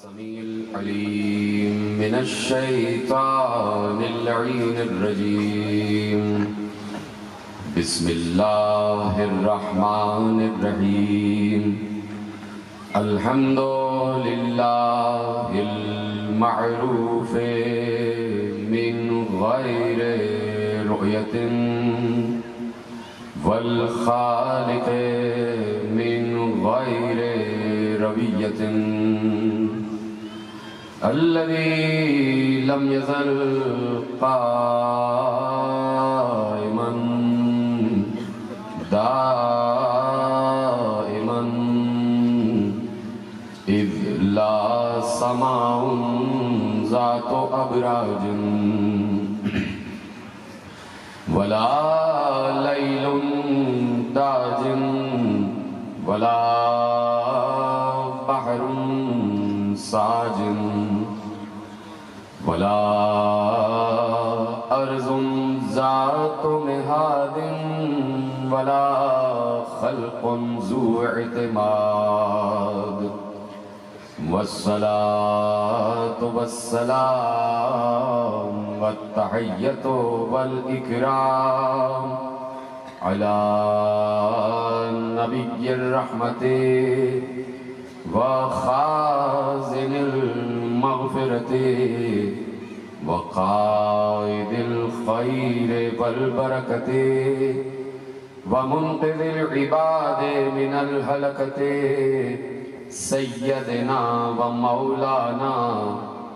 السميع العليم من الشيطان اللعين الرجيم. بسم الله الرحمن الرحيم. الحمد لله المعروف من غير رؤية والخالق من غير روية الذي لم يزل قائما دائما إذ لا سماع ذات أبراج ولا ليل داج ولا بحر ساج ولا أرض ذات مهاد ولا خلق ذو اعتماد والصلاة والسلام والتحية والإكرام على نبي الرحمة وخازن المغفرة وقائد الخير والبركة ومنقذ العباد من الهلكة سيدنا ومولانا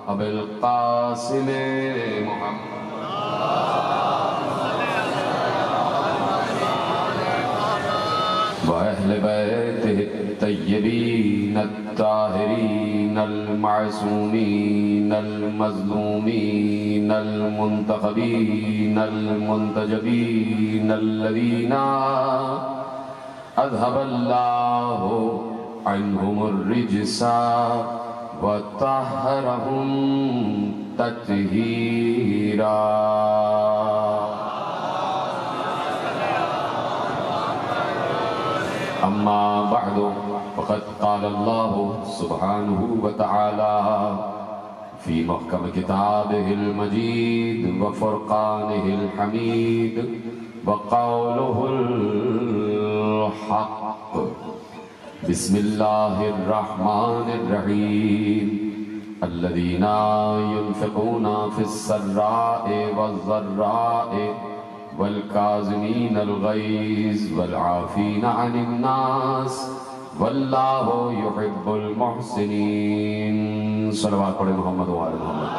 أبي القاسم محمد وأهل بيته الطيبين الطاهرين المعصومين المظلومين المنتخبين المنتجبين الذين أذهب الله عنهم الرجس وطهرهم تطهيرا. أما بعد فقد قال الله سبحانه وتعالى في محكم كتابه المجيد وفرقانه الحميد وقوله الحق. بسم الله الرحمن الرحيم. الذين ينفقون في السراء والضراء والكاظمين الغيظ والعافين عن الناس والله يحب المحسنين. صلوات پڑھے محمد و آل محمد.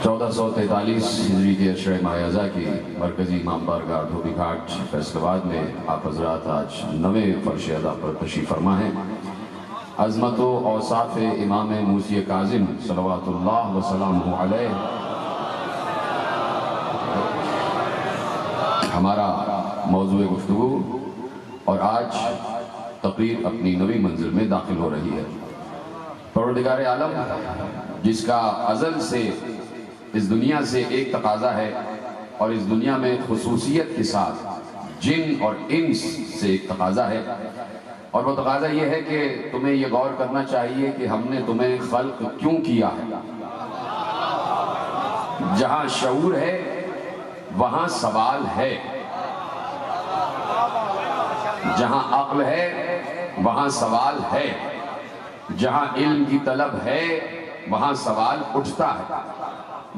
1443 ہجری کے عشرہ ماہ اذا کی مرکزی امام بارگاہ دھوبی گھاٹ فیصل آباد میں آپ حضرات آج 9ویں فرش ادا پر تشریف فرما ہیں. عظمت و اوصاف امام موسی کاظم صلوات اللہ وسلامہ علیہ ہمارا موضوع گفتگو اور آج تقریر اپنی نویں منزل میں داخل ہو رہی ہے. پروردگار عالم جس کا ازل سے اس دنیا سے ایک تقاضا ہے اور اس دنیا میں خصوصیت کے ساتھ جن اور انس سے ایک تقاضا ہے، اور وہ تقاضا یہ ہے کہ تمہیں یہ غور کرنا چاہیے کہ ہم نے تمہیں خلق کیوں کیا ہے. جہاں شعور ہے وہاں سوال ہے، جہاں عقل ہے وہاں سوال ہے، جہاں علم کی طلب ہے وہاں سوال اٹھتا ہے،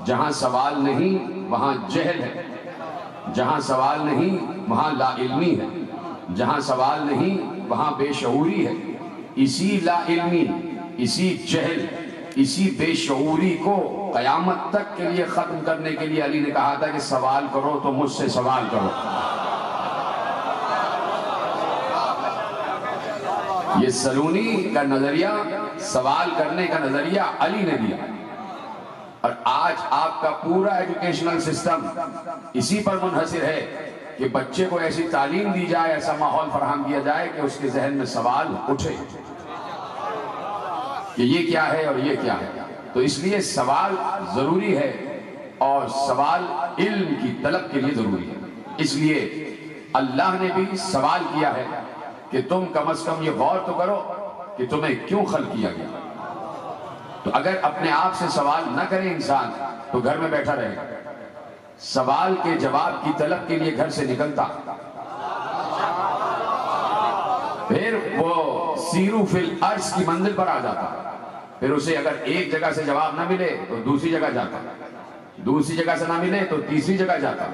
جہاں سوال نہیں وہاں جہل ہے، جہاں سوال نہیں وہاں لا علمی ہے، جہاں سوال نہیں وہاں بے شعوری ہے. اسی لا علمی، اسی جہل، اسی بے شعوری کو قیامت تک کے لیے ختم کرنے کے لیے علی نے کہا تھا کہ سوال کرو تو مجھ سے سوال کرو. یہ سلونی کا نظریہ، سوال کرنے کا نظریہ علی نے دیا، اور آج آپ کا پورا ایجوکیشنل سسٹم اسی پر منحصر ہے کہ بچے کو ایسی تعلیم دی جائے، ایسا ماحول فراہم کیا جائے کہ اس کے ذہن میں سوال اٹھے کہ یہ کیا ہے اور یہ کیا ہے. تو اس لیے سوال ضروری ہے اور سوال علم کی طلب کے لیے ضروری ہے. اس لیے اللہ نے بھی سوال کیا ہے کہ تم کم از کم یہ غور تو کرو کہ تمہیں کیوں خلق کیا گیا. تو اگر اپنے آپ سے سوال نہ کرے انسان تو گھر میں بیٹھا رہے گا. سوال کے جواب کی طلب کے لیے گھر سے نکلتا، پھر وہ سیرو فی الارض کی منزل پر آ جاتا. پھر اسے اگر ایک جگہ سے جواب نہ ملے تو دوسری جگہ جاتا، دوسری جگہ سے نہ ملے تو تیسری جگہ جاتا.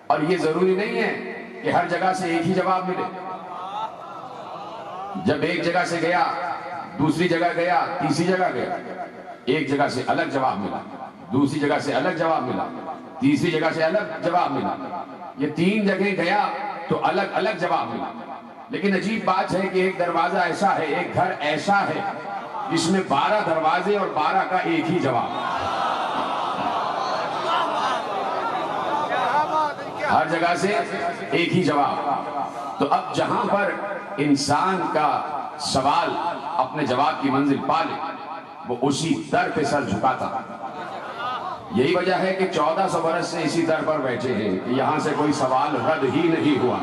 اور یہ ضروری نہیں ہے کہ ہر جگہ سے ایک ہی جواب ملے. جب ایک جگہ سے گیا، دوسری جگہ گیا، تیسری جگہ گیا، ایک جگہ سے الگ جواب ملا، دوسری جگہ سے الگ جواب ملا، تیسری جگہ سے الگ جواب ملا. یہ 3 جگہ گیا تو الگ الگ جواب ملا. لیکن عجیب بات ہے کہ ایک دروازہ ایسا ہے، ایک گھر ایسا ہے جس میں 12 دروازے اور 12 کا ایک ہی جواب. ہر جگہ سے ایک ہی جواب. تو اب جہاں پر انسان کا سوال اپنے جواب کی منزل پا لے، وہ اسی در پہ سر جھکاتا. یہی وجہ ہے کہ 1400 برس سے اسی در پر بیٹھے ہیں کہ یہاں سے کوئی سوال رد ہی نہیں ہوا.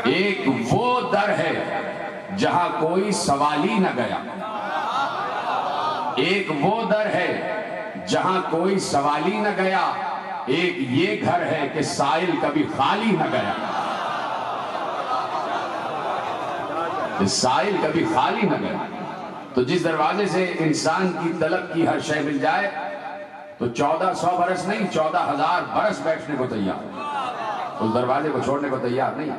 ایک وہ در ہے جہاں کوئی سوال ہی نہ گیا. ایک وہ در ہے جہاں کوئی سوال ہی نہ گیا. ایک یہ گھر ہے کہ سائل کبھی خالی نہ گیا. سائل کبھی خالی نہ گیا. تو جس دروازے سے انسان کی طلب کی ہر شے مل جائے تو 1400 برس نہیں 14,000 برس بیٹھنے کو تیار، اس دروازے کو چھوڑنے کو تیار نہیں.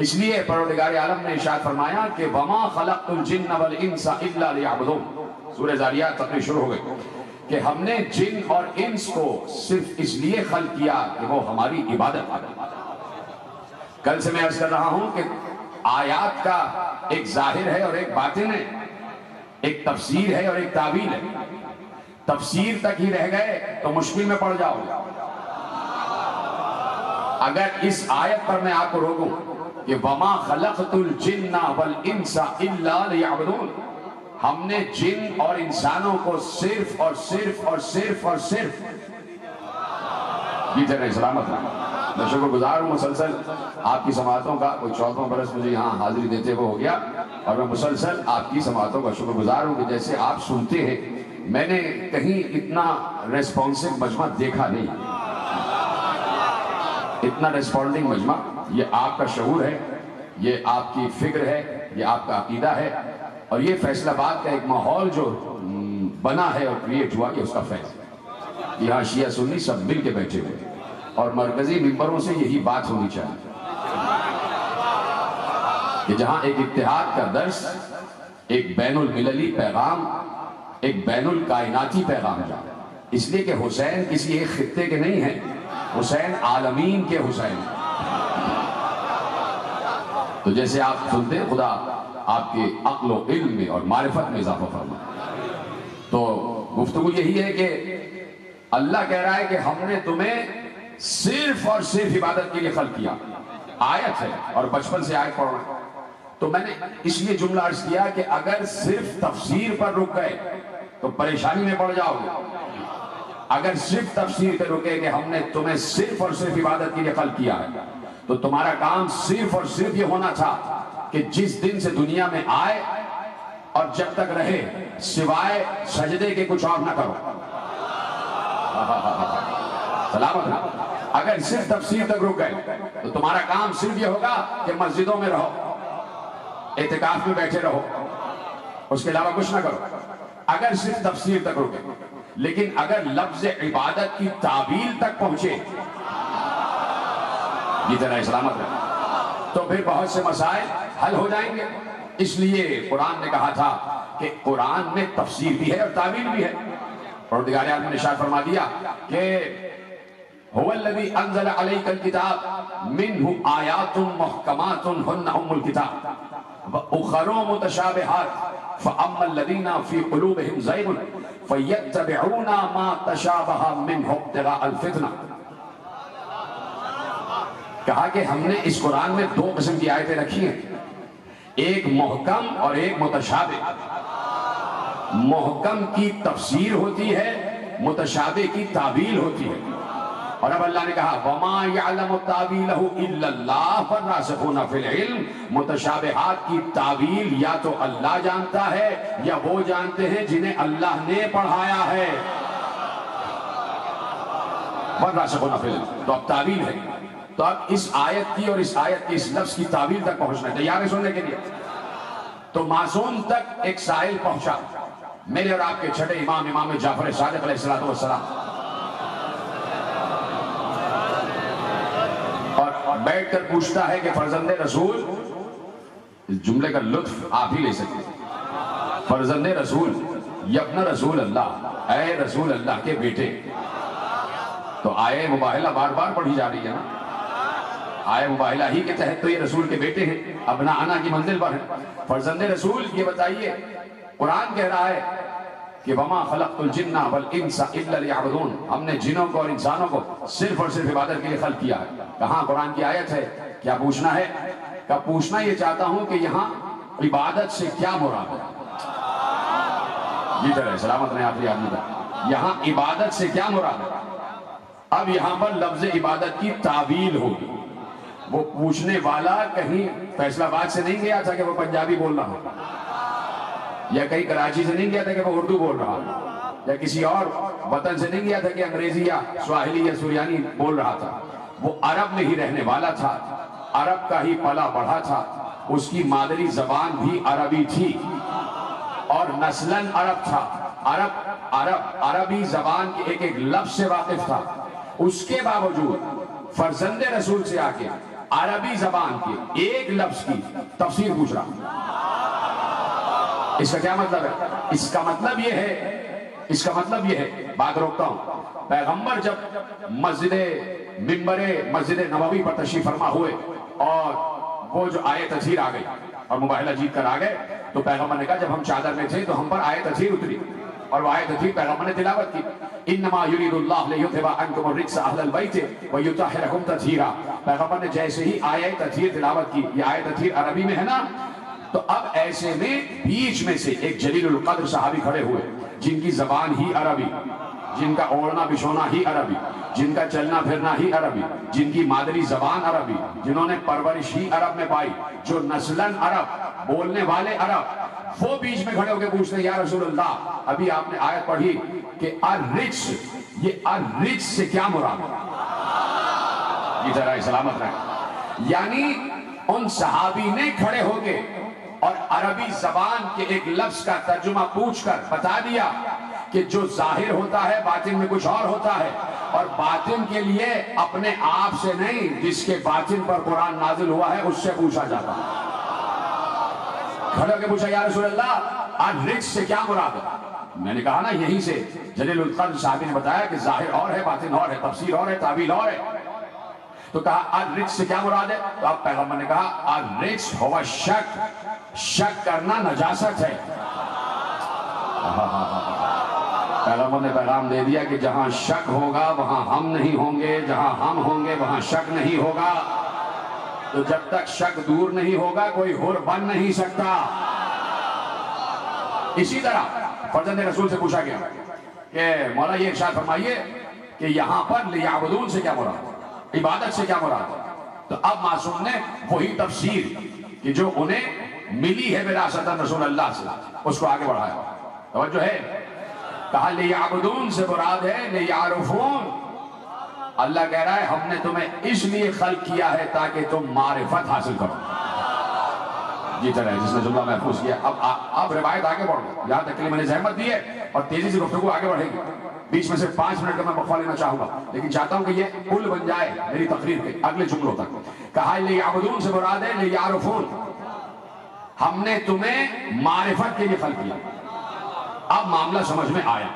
اس لیے پروردگار عالم نے ارشاد فرمایا کہ وَمَا خَلَقْتُ الْجِنَّ وَالْإِنسَ إِلَّا لِيَعْبُدُونَ. سورہ ذاریات تقریر شروع ہو گئی کہ ہم نے جن اور انس کو صرف اس لیے خلق کیا کہ وہ ہماری عبادت کریں. کل سے میں عرض کر رہا ہوں کہ آیات کا ایک ظاہر ہے اور ایک باطن ہے، ایک تفسیر ہے اور ایک تعویل ہے. تفسیر تک ہی رہ گئے تو مشکل میں پڑ جاؤ گے. اگر اس آیت پر میں آپ کو روکوں کہ وَمَا خَلَقْتُ الْجِنَّ وَالْإِنسَ إِلَّا لِيَعْبُدُونَ، ہم نے جن اور انسانوں کو صرف اور صرف اور صرف اور صرف جی جنہیں سلامت رہا. میں شکر گزار ہوں مسلسل آپ کی سماعتوں کا. کوئی 14واں برس مجھے یہاں حاضری دیتے ہوئے ہو گیا اور میں مسلسل آپ کی سماعتوں کا شکر گزار ہوں کہ جیسے آپ سنتے ہیں میں نے کہیں اتنا ریسپونسو مجمع دیکھا نہیں. اتنا ریسپونڈنگ مجمع. یہ آپ کا شعور ہے، یہ آپ کی فکر ہے، یہ آپ کا عقیدہ ہے، اور یہ فیصل آباد کا ایک ماحول جو بنا ہے اور کریٹ ہوا، یہ اس کا فیصلہ. یہاں شیعہ سنی سب مل کے بیٹھے ہوئے اور مرکزی ممبروں سے یہی بات ہونی چاہیے کہ جہاں ایک اتحاد کا درس، ایک بین المللی پیغام، ایک بین الکائناتی پیغام جا. اس لیے کہ حسین کسی ایک خطے کے نہیں ہیں، حسین عالمین کے حسین. تو جیسے آپ سنتے ہیں خدا آپ کے عقل و علم میں اور معرفت میں اضافہ فرمائے. تو گفتگو یہی ہے کہ اللہ کہہ رہا ہے کہ ہم نے تمہیں صرف اور صرف عبادت کے لیے خلق کیا. آیت ہے اور بچپن سے آیت پڑھ رہا ہے. تو میں نے اس لیے جملہ عرض کیا کہ اگر صرف تفسیر پر رک گئے تو پریشانی میں پڑ جاؤ گے. اگر صرف تفسیر پہ رکے کہ ہم نے تمہیں صرف اور صرف عبادت کے لیے خلق کیا ہے تو تمہارا کام صرف اور صرف یہ ہونا تھا کہ جس دن سے دنیا میں آئے اور جب تک رہے سوائے سجدے کے کچھ اور نہ کرو. سلامت رہو. اگر صرف تفسیر تک رک گئے تو تمہارا کام صرف یہ ہوگا کہ مسجدوں میں رہو، اعتکاف میں بیٹھے رہو، اس کے علاوہ کچھ نہ کرو. اگر صرف تفسیر تک رکے. لیکن اگر لفظ عبادت کی تعبیل تک پہنچے یہ طرح سلامت رہے تو پھر بہت سے مسائل حل ہو جائیں گے. اس لیے قرآن نے کہا تھا کہ قرآن میں تفسیر بھی ہے اور تعبیر بھی ہے. پروردگار عالم نے ارشاد فرما دیا کہ هو الذي انزل عليك الكتاب منه آيات محكمات هن ام الكتاب واخر متشابهات فاما الذين في قلوبهم زيغ فيتبعون ما تشابه منه ابتغاء الفتنة. کہا کہ ہم نے اس قرآن میں 2 قسم کی آیتیں رکھی ہیں، ایک محکم اور ایک متشابہ. محکم کی تفسیر ہوتی ہے، متشابہ کی تعبیل ہوتی ہے. اور اب اللہ نے کہا وَمَا يَعْلَمُ تَعْوِيلَهُ إِلَّا اللَّهُ وَالرَّاسِخُونَ فِي الْعِلْمِ، متشابہات کی تعویل یا تو اللہ جانتا ہے یا وہ جانتے ہیں جنہیں اللہ نے پڑھایا ہے۔ وَالرَّاسِخُونَ فِي الْعِلْمِ، تو اب تعویل ہے، تو اب اس آیت کی اور اس آیت کی اس لفظ کی تعویل تک پہنچنا ہے، تیار ہے سننے کے لیے؟ تو معصوم تک ایک سائل پہنچا، میرے اور آپ کے چھٹے امام جعفر صادق علیہ السلام، اور بیٹھ کر پوچھتا ہے کہ فرزند رسول، اس جملے کا لطف آپ ہی لے سکتے ہیں، فرزند رسول یبن رسول اللہ، اے رسول اللہ کے بیٹے۔ تو آیے مباہلہ بار بار پڑھی جا رہی ہے نا، آیے مباہلہ ہی کے تحت تو یہ رسول کے بیٹے ہیں، ابنا انا کی منزل پر ہیں۔ فرزند رسول یہ بتائیے، قرآن کہہ رہا ہے کہ وَمَا خَلَقْتُ الْجِنَّ وَالْإِنسَ إِلَّا لِيَعْبُدُونَ، ہم نے جنوں کو اور انسانوں کو صرف اور صرف عبادت کے لیے خلق کیا ہے۔ کہاں قرآن کی آیت ہے؟ کیا پوچھنا ہے؟ کیا پوچھنا یہ چاہتا ہوں کہ یہاں عبادت سے کیا مراد ہے؟ جی طرح سلامت رہے آخری آدمی کا، یہاں عبادت سے کیا مراد ہے؟ اب یہاں پر لفظ عبادت کی تعویل ہوگی۔ وہ پوچھنے والا کہیں فیصل آباد سے نہیں گیا تھا کہ وہ پنجابی بول رہا ہو، یا کہیں کراچی سے نہیں گیا تھا کہ وہ اردو بول رہا ہو، یا کسی اور وطن سے نہیں گیا تھا کہ انگریزی یا سواحلی یا سریانی بول رہا تھا۔ وہ عرب میں ہی رہنے والا تھا، عرب کا ہی پلا بڑھا تھا، اس کی مادری زبان بھی عربی تھی اور نسلاً عرب تھا، عربی زبان کے ایک ایک لفظ سے واقف تھا۔ اس کے باوجود فرزند رسول سے آ کے عربی زبان کے ایک لفظ کی تفسیر پوچھ رہا۔ اس کا کیا مطلب ہے؟ اس کا مطلب یہ ہے، بات روکتا ہوں، پیغمبر جب مسجد نبوی پر تشریف فرما ہوئے اور وہ جو آیت تطہیر آ گئی اور مباہلہ جیت کر آ گئے، تو پیغمبر نے کہا جب ہم چادر میں تھے تو ہم پر آیت تطہیر اتری، اور وہ آیت تطہیر پیغمبر نے تلاوت کی، انما یرید اللہ لیذھب عنکم الرجس اہل البیت ویطہرکم تطہیرا۔ پیغمبر نے جیسے ہی آیت تطہیر تلاوت کی، یہ آیت تطہیر عربی میں ہے نا، تو اب ایسے میں بیچ میں سے ایک جلیل القدر صحابی کھڑے ہوئے جن کی زبان ہی عربی، جن کا اوڑھنا بچھونا ہی عربی، جن کا چلنا پھرنا ہی عربی، جن کی مادری زبان عربی، جنہوں نے پرورش ہی عرب میں پائی، جو نسلاً عرب، بولنے والے عرب، وہ بیچ میں کھڑے ہو کے پوچھتے ہیں یا رسول اللہ، ابھی آپ نے آیت پڑھی کہ الرجس، یہ الرجس سے کیا مراد ہے؟ یہ ذرا سلامت رہے، یعنی ان صحابی نے کھڑے ہو کے اور عربی زبان کے ایک لفظ کا ترجمہ پوچھ کر بتا دیا کہ جو ظاہر ہوتا ہے باطن میں کچھ اور ہوتا ہے، اور باطن کے لیے اپنے آپ سے نہیں، جس کے باطن پر قرآن نازل ہوا ہے اس سے پوچھا جاتا ہے۔ کھڑے ہو کے پوچھا یا رسول اللہ الرجس سے کیا مراد ہے؟ میں نے کہا نا یہیں سے جلیل القدر صحابی نے بتایا کہ ظاہر اور ہے، باطن اور ہے، تفسیر اور ہے، تعویل اور ہے۔ تو کہا الرجس سے کیا مراد ہے؟ تو اب پیغمبر نے کہا الرجس ہوا شک، شک کرنا نجاست ہے۔ پیغمبر نے پیغام دے دیا کہ جہاں شک ہوگا وہاں ہم نہیں ہوں گے، جہاں ہم ہوں گے وہاں شک نہیں ہوگا۔ تو جب تک شک دور نہیں ہوگا کوئی حر بن نہیں سکتا۔ اسی طرح فرزند رسول سے پوچھا گیا کہ مولا یہ ارشاد فرمائیے کہ یہاں پر لیعبدون سے کیا مراد ہے، عبادت سے کیا مراد ہے؟ تو اب معصوم نے وہی تفسیر کہ جو انہیں ملی ہے وراثت رسول اللہ سے، اس کو آگے بڑھایا۔ توجہ ہے، کہا لیعبدون سے مراد ہے لیعرفون۔ اللہ کہہ رہا ہے ہم نے تمہیں اس لیے خلق کیا ہے تاکہ تم معرفت حاصل کرو۔ جی طرح جس نے جملہ محفوظ کیا۔ اب روایت آگے بڑھ گئی، یہاں تک کہ میں نے زحمت دی ہے اور تیزی سے گفتگو آگے بڑھے گی۔ بیچ میں سے 5 منٹ کا میں وقفہ لینا چاہوں گا، لیکن چاہتا ہوں کہ یہ پل بن جائے میری تقریر کے اگلے جملوں تک۔ کہا لیعبدون سے مراد ہے لیعرفون، ہم نے تمہیں معرفت کے لیے خلق کیا۔ اب معاملہ سمجھ میں آیا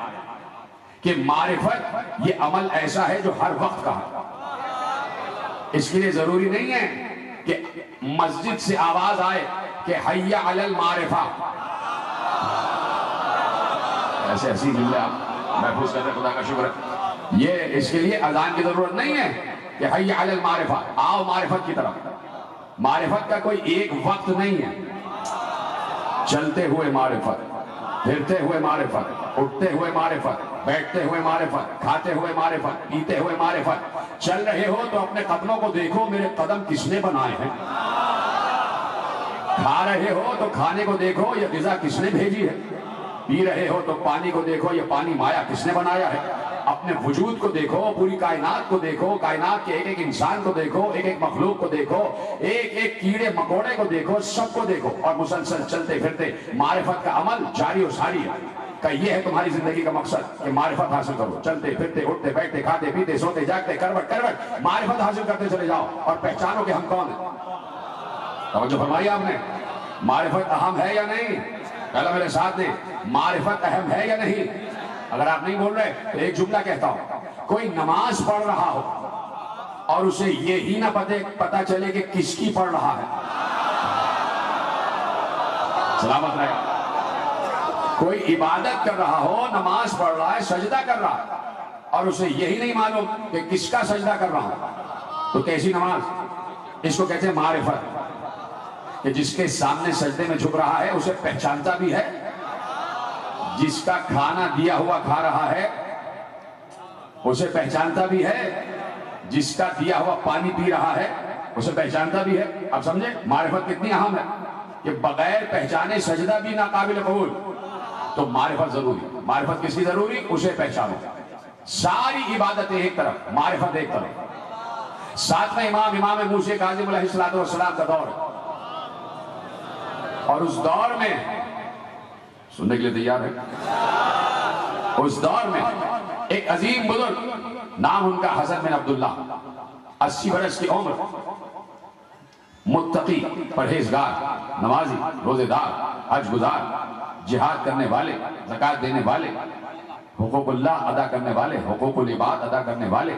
کہ معرفت یہ عمل ایسا ہے جو ہر وقت کا ہے۔ اس کے لیے ضروری نہیں ہے کہ مسجد سے آواز آئے کہ حی علی المعرفہ، ایسے حسین جملے آپ محفوظ کرتے، خدا کا شکر ہے۔ یہ اس کے لیے اذان کی ضرورت نہیں ہے کہ حی علی المعرفہ، آؤ معرفت کی طرف۔ معرفت کا کوئی ایک وقت نہیں ہے، چلتے ہوئے معرفت، پھرتے ہوئے معرفت، اٹھتے ہوئے معرفت، بیٹھتے ہوئے معرفت، کھاتے ہوئے معرفت، پیتے ہوئے معرفت، چل رہے ہو تو اپنے قدموں کو دیکھو میرے قدم کس نے بنائے ہیں، کھا رہے ہو تو کھانے کو دیکھو یہ غذا کس نے بھیجی ہے، پی رہے ہو تو پانی کو دیکھو یہ پانی مایا کس نے بنایا ہے، اپنے وجود کو دیکھو، پوری کائنات کو دیکھو، کائنات کے ایک ایک انسان کو دیکھو، ایک ایک مخلوق کو دیکھو، ایک ایک کیڑے مکوڑے کو دیکھو، سب کو دیکھو، اور مسلسل چلتے پھرتے معرفت کا عمل جاری و ساری ہے کہ یہ ہے تمہاری زندگی کا مقصد کہ معرفت حاصل کرو، چلتے پھرتے اٹھتے بیٹھتے کھاتے پیتے سوتے جاگتے کروٹ کروٹ معرفت حاصل کرتے چلے جاؤ اور پہچانو کہ ہم کون ہیں۔ توجہ فرمائی آپ نے، معرفت اہم ہے یا نہیں؟ پہلا میرے ساتھ دیں، معرفت اہم ہے یا نہیں؟ اگر آپ نہیں بول رہے تو ایک جملہ کہتا ہوں، کوئی نماز پڑھ رہا ہو اور اسے یہی نہ پتہ چلے کہ کس کی پڑھ رہا ہے، سلامت رہے۔ کوئی عبادت کر رہا ہو، نماز پڑھ رہا ہے، سجدہ کر رہا ہے اور اسے یہی نہیں معلوم کہ کس کا سجدہ کر رہا ہے تو کیسی نماز؟ اس کو کہتے ہیں معرفت، کہ جس کے سامنے سجدے میں جھک رہا ہے اسے پہچانتا بھی ہے، جس کا کھانا دیا ہوا کھا رہا ہے اسے پہچانتا بھی ہے، جس کا دیا ہوا پانی پی رہا ہے اسے پہچانتا بھی ہے۔ اب سمجھے معرفت کتنی اہم ہے کہ بغیر پہچانے سجدہ بھی ناقابل قبول، تو معرفت ضروری۔ معرفت کس کی ضروری؟ اسے پہچانو۔ ساری عبادتیں ایک طرف، معرفت ایک طرف۔ ساتویں امام موسیٰ کاظم علیہ السلام کا دور ہے، اور اس دور میں سننے کے لیے تیار ہے، اس دور میں ایک عظیم بزرگ، نام ان کا حسن بن عبداللہ، 80 برس کی عمر، متقی، پرہیزگار، نمازی، روزے دار، حج گزار، جہاد کرنے والے، زکوٰۃ دینے والے، حقوق اللہ ادا کرنے والے، حقوق العباد ادا کرنے والے،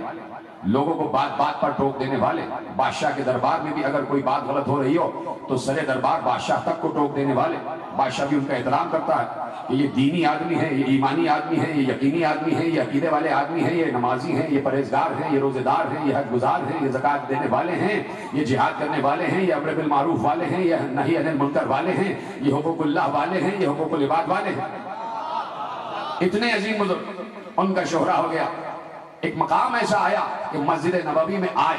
لوگوں کو بات بات پر ٹوک دینے والے، بادشاہ کے دربار میں بھی اگر کوئی بات غلط ہو رہی ہو تو سر دربار بادشاہ تک کو ٹوک دینے والے، بادشاہ بھی ان کا احترام کرتا ہے کہ یہ دینی آدمی ہے، یہ ایمانی آدمی ہے، یہ یقینی آدمی ہے، یہ عقیدے والے آدمی ہیں، یہ نمازی ہیں، یہ پرہیزگار ہیں، یہ روزے دار ہیں، یہ حج گزار ہیں، یہ زکوٰۃ دینے والے ہیں، یہ جہاد کرنے والے ہیں، یہ امر بالمعروف والے ہیں، یہ نہی عن المنکر والے ہیں، یہ حقوق اللہ والے ہیں، یہ حقوق العباد والے ہیں۔ اتنے عظیم بزرگ، ان کا شہرہ ہو گیا۔ ایک مقام ایسا آیا کہ مسجد نبوی میں آئے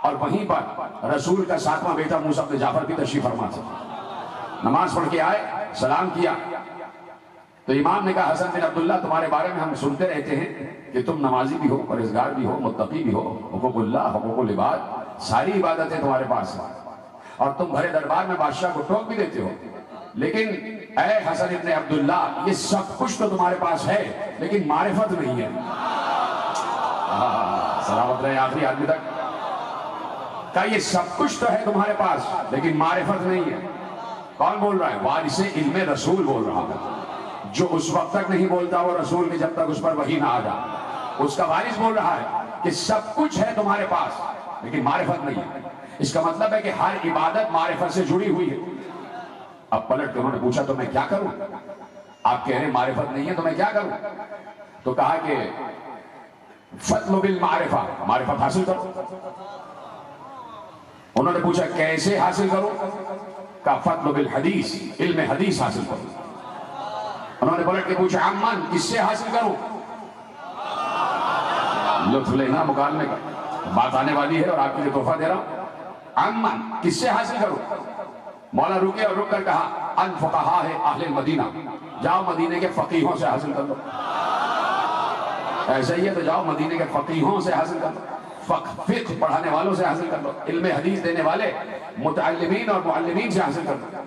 اور وہیں پر رسول کا 7واں بیٹا موسیٰ بن جعفر بھی تشریف فرما تھا۔ نماز پڑھ کے آئے، سلام کیا تو امام نے کہا حسن بن عبداللہ تمہارے بارے میں ہم سنتے رہتے ہیں کہ تم نمازی بھی ہو، پرہیزگار بھی ہو، متقی بھی ہو، حقوق اللہ، حقوق العباد، ساری عبادتیں تمہارے پاس ہیں اور تم بھرے دربار میں بادشاہ کو ٹوک بھی دیتے ہو، لیکن اے حسن بن عبداللہ یہ سب کچھ تو تمہارے پاس ہے لیکن معرفت نہیں ہے۔ سلامت رہے آخری آدمی تک، کہا یہ سب کچھ تو ہے تمہارے پاس لیکن معرفت نہیں ہے۔ کون بول رہا ہے؟ وارث علم رسول بول رہا ہے، جو اس وقت تک نہیں بولتا وہ رسول کی جب تک اس پر وحی نہ آ جائے، اس کا وارث بول رہا ہے کہ سب کچھ ہے تمہارے پاس لیکن معرفت نہیں ہے۔ اس کا مطلب ہے کہ ہر عبادت معرفت سے جڑی ہوئی ہے۔ اب پلٹ کے انہوں نے پوچھا تو میں کیا کروں؟ آپ کہہ رہے معرفت نہیں ہے تو میں کیا کروں؟ تو کہا کہ فَاطْلُبِ بالمعرفہ، معرفت حاصل کرو۔ انہوں نے پوچھا کیسے حاصل کروں؟ کہا فَاطْلُبِ بالحدیث، علم حدیث حاصل کرو۔ انہوں نے پلٹ کے پوچھا عمّن، کس سے حاصل کروں؟ لطف لینا مکالمے کا، بات آنے والی ہے اور آپ کے لیے تحفہ دے رہا ہوں۔ عمّن، کس سے حاصل کروں؟ مولا رکے اور رک کر کہا ان فقہاء اہل المدینہ، جاؤ مدینے کے فقیہوں سے حاصل کر لو۔ ایسا ہی ہے تو جاؤ مدینے کے فقیہوں سے حاصل کر لو، فقہ پڑھانے والوں سے حاصل کر لو، علم حدیث دینے والے متعلمین اور معلمین سے حاصل کر لو۔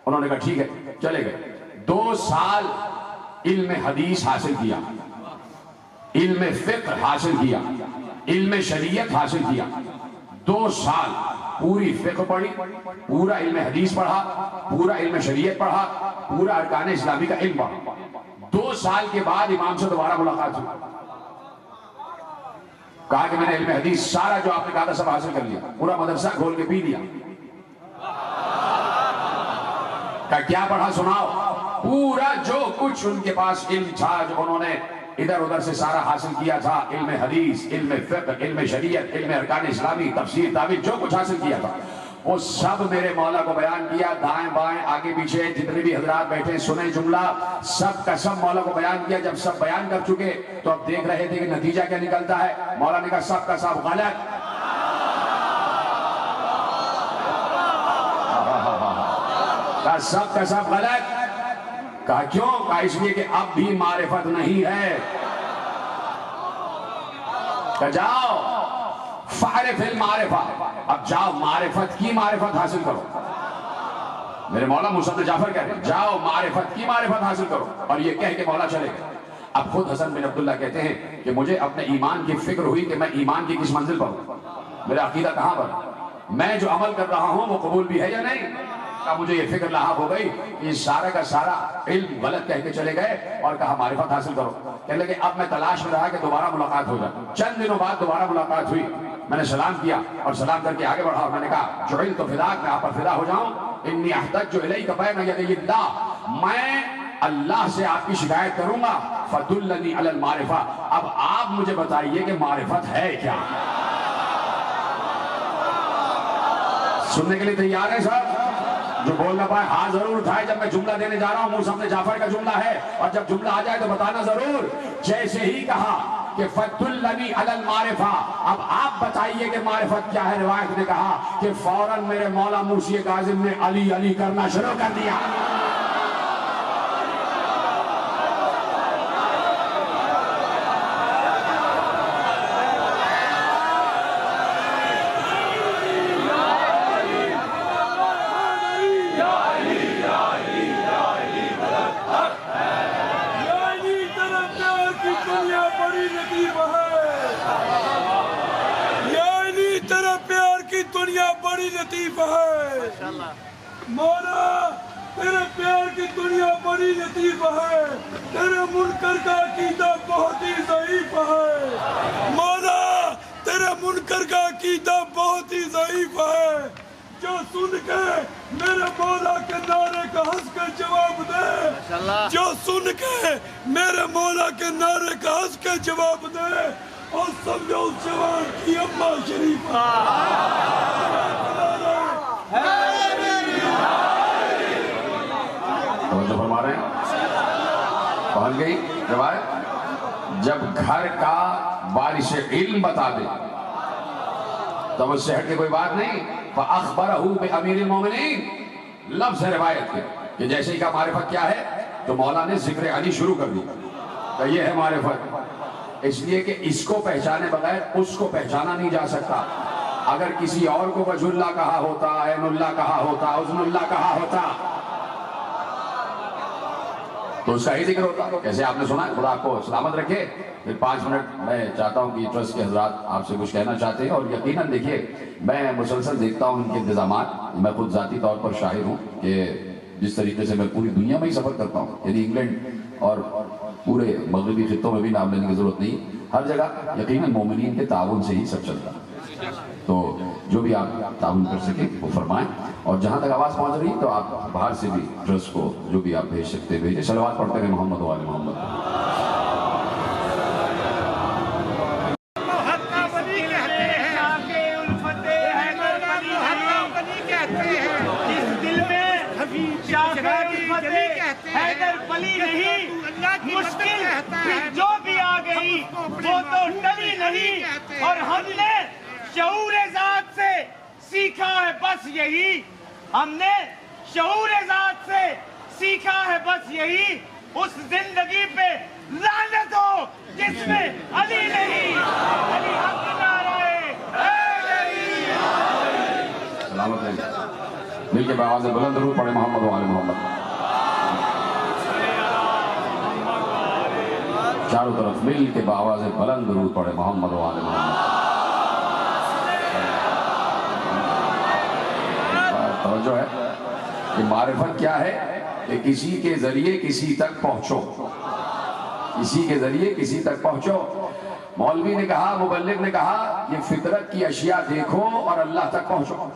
انہوں نے کہا ٹھیک ہے، چلے گئے۔ 2 سال علم حدیث حاصل کیا، علم فقہ حاصل کیا، علم شریعت حاصل کیا۔ 2 سال پوری فقہ پڑھی، پورا علم حدیث پڑھا، پورا علم شریعت پڑھا، پورا ارکان اسلامی کا علم پڑھا۔ 2 سال کے بعد امام سے دوبارہ ملاقات ہوئی، کہا کہ میں نے علم حدیث سارا جو آپ نے کہا تھا سب حاصل کر لیا، پورا مدرسہ کھول کے پی لیا۔ کہا کیا پڑھا سناؤ؟ پورا جو کچھ ان کے پاس علم تھا، جو انہوں نے ادھر ادھر سے سارا حاصل کیا تھا، علم حدیث، علم فقہ، علم شریعت، علم ارکان اسلامی، تفسیر، تعویل، جو کچھ حاصل کیا تھا وہ سب میرے مولا کو بیان کیا، دائیں بائیں آگے پیچھے جتنے بھی حضرات بیٹھے سنیں جملہ، سب کا سب مولا کو بیان کیا۔ جب سب بیان کر چکے تو اب دیکھ رہے تھے کہ نتیجہ کیا نکلتا ہے۔ مولا نے کہا سب کا سب غلط، کہا سب کا سب غلط۔ کہا کیوں؟ کہا اس لیے کہ اب بھی معرفت نہیں ہے۔ کہ جاؤ فعرف المعرفہ، اب جاؤ معرفت کی معرفت حاصل کرو۔ میرے مولا موسیٰ بن جعفر کہہ رہے ہیں جاؤ معرفت کی معرفت حاصل کرو، اور یہ کہہ کے مولا چلے گئے۔ اب خود حسن بن عبداللہ کہتے ہیں کہ مجھے اپنے ایمان کی فکر ہوئی کہ میں ایمان کی کس منزل پر ہوں، میرا عقیدہ کہاں پر، میں جو عمل کر رہا ہوں وہ قبول بھی ہے یا نہیں۔ مجھے یہ فکر لاحق ہو گئی کہ سارا کا سارا علم غلط کہہ کے چلے گئے، اور کہا معرفت حاصل کرو۔ کہنے لگے اب میں تلاش میں رہا کہ دوبارہ ملاقات ہو جائے۔ چند دنوں بعد دوبارہ ملاقات ہوئی، میں نے سلام کیا اور سلام کر کے آگے بڑھا، اور میں نے کہا جعلت فداک، میں آپ پر فدا ہو جاؤں، انی احتج الیک بین یدی اللہ، میں اللہ سے آپ کی شکایت کروں گا، فدلنی علی المعرفہ، اب آپ مجھے بتائیے کہ معرفت ہے کیا۔ سننے کے لیے تیار ہیں صاحب؟ جو بول نہ پائے ہاتھ ضرور اٹھائے جب میں جملہ دینے جا رہا ہوں۔ موسیٰ بن جعفر کا جملہ ہے، اور جب جملہ آ جائے تو بتانا ضرور۔ جیسے ہی کہا کہ فَدُلَّنِي عَلَى الْمَعْرِفَةِ، اب آپ بتائیے کہ معرفت کیا ہے، روایت نے کہا کہ فوراً میرے مولا موسی کاظم نے علی علی کرنا شروع کر دیا۔ بڑی لطیف ہے مولا، تیرے پیار کی دنیا بڑی لطیف ہے، تیرے منکر کا عقیدہ بہت ہی ضعیف ہے مولا، تیرے منکر کا عقیدہ بہت ہی ضعیف ہے۔ جو سن کے میرے مولا کے نعرے کا ہنس کے جواب دے، جو سن کے میرے مولا کے نعرے کا ہنس کے جواب دے، اور سمجھو اس جوان کی اماں شریف توجہ فرما رہے ہیں، پہنچ گئی روایت۔ جب گھر کا بارش علم بتا دے تو اس سے ہٹ کے کوئی بات نہیں۔ فَأَخْبَرَهُ بِأَمِيرِ الْمُؤْمِنِينَ، لفظ ہے روایت کے کہ جیسے ہی کا معرفت کیا ہے تو مولا نے ذکر علی شروع کر دی کہ یہ ہے معرفت۔ اس لیے کہ اس کو پہچانے بغیر اس کو پہچانا نہیں جا سکتا۔ اگر کسی اور کو وجہ اللہ کہا ہوتا، عین اللہ کہا ہوتا، عظم اللہ کہا ہوتا تو اس کا ہی ذکر ہوتا۔ کیسے آپ نے سنا ہے، خدا آپ کو سلامت رکھے۔ پھر 5 منٹ میں چاہتا ہوں کہ ٹرسٹ کے حضرات آپ سے کچھ کہنا چاہتے ہیں، اور یقیناً دیکھیے میں مسلسل دیکھتا ہوں ان کے انتظامات۔ میں خود ذاتی طور پر شاہد ہوں کہ جس طریقے سے میں پوری دنیا میں ہی سفر کرتا ہوں، یعنی انگلینڈ اور پورے مغربی خطوں میں بھی نام لینے کی ضرورت نہیں، ہر جگہ یقیناً مومنین کے تعاون سے ہی سب چلتا ہے۔ تو جو بھی آپ تعاون کر سکیں وہ فرمائیں، اور جہاں تک آواز پہنچ رہی تو آپ باہر سے بھی ٹرسٹ کو جو بھی آپ بھیج سکتے بھیجیں۔ صلوات پڑھتے رہے محمد و آل محمد۔ مشکل جو بھی آ گئی وہ تو ٹلی نہیں، اور ہم نے شعور ذات سے سیکھا ہے بس یہی، ہم نے شعور ذات سے سیکھا ہے بس یہی، اس زندگی پہ لعنت ہو جس میں علی نہیں، علی حق نعرہ سلامت رہے، مل کے بآواز بلند درود پڑھے محمد و آل محمد۔ چاروں طرف مل کے بآواز بلند درود پڑھے محمد و آل محمد۔ توجہ ہے کہ معرفت کیا ہے کہ کسی کے ذریعے کسی تک پہنچو، کسی کے ذریعے کسی تک پہنچو۔ مولوی نے کہا، مبلغ نے کہا یہ فطرت کی اشیاء دیکھو اور اللہ تک پہنچو،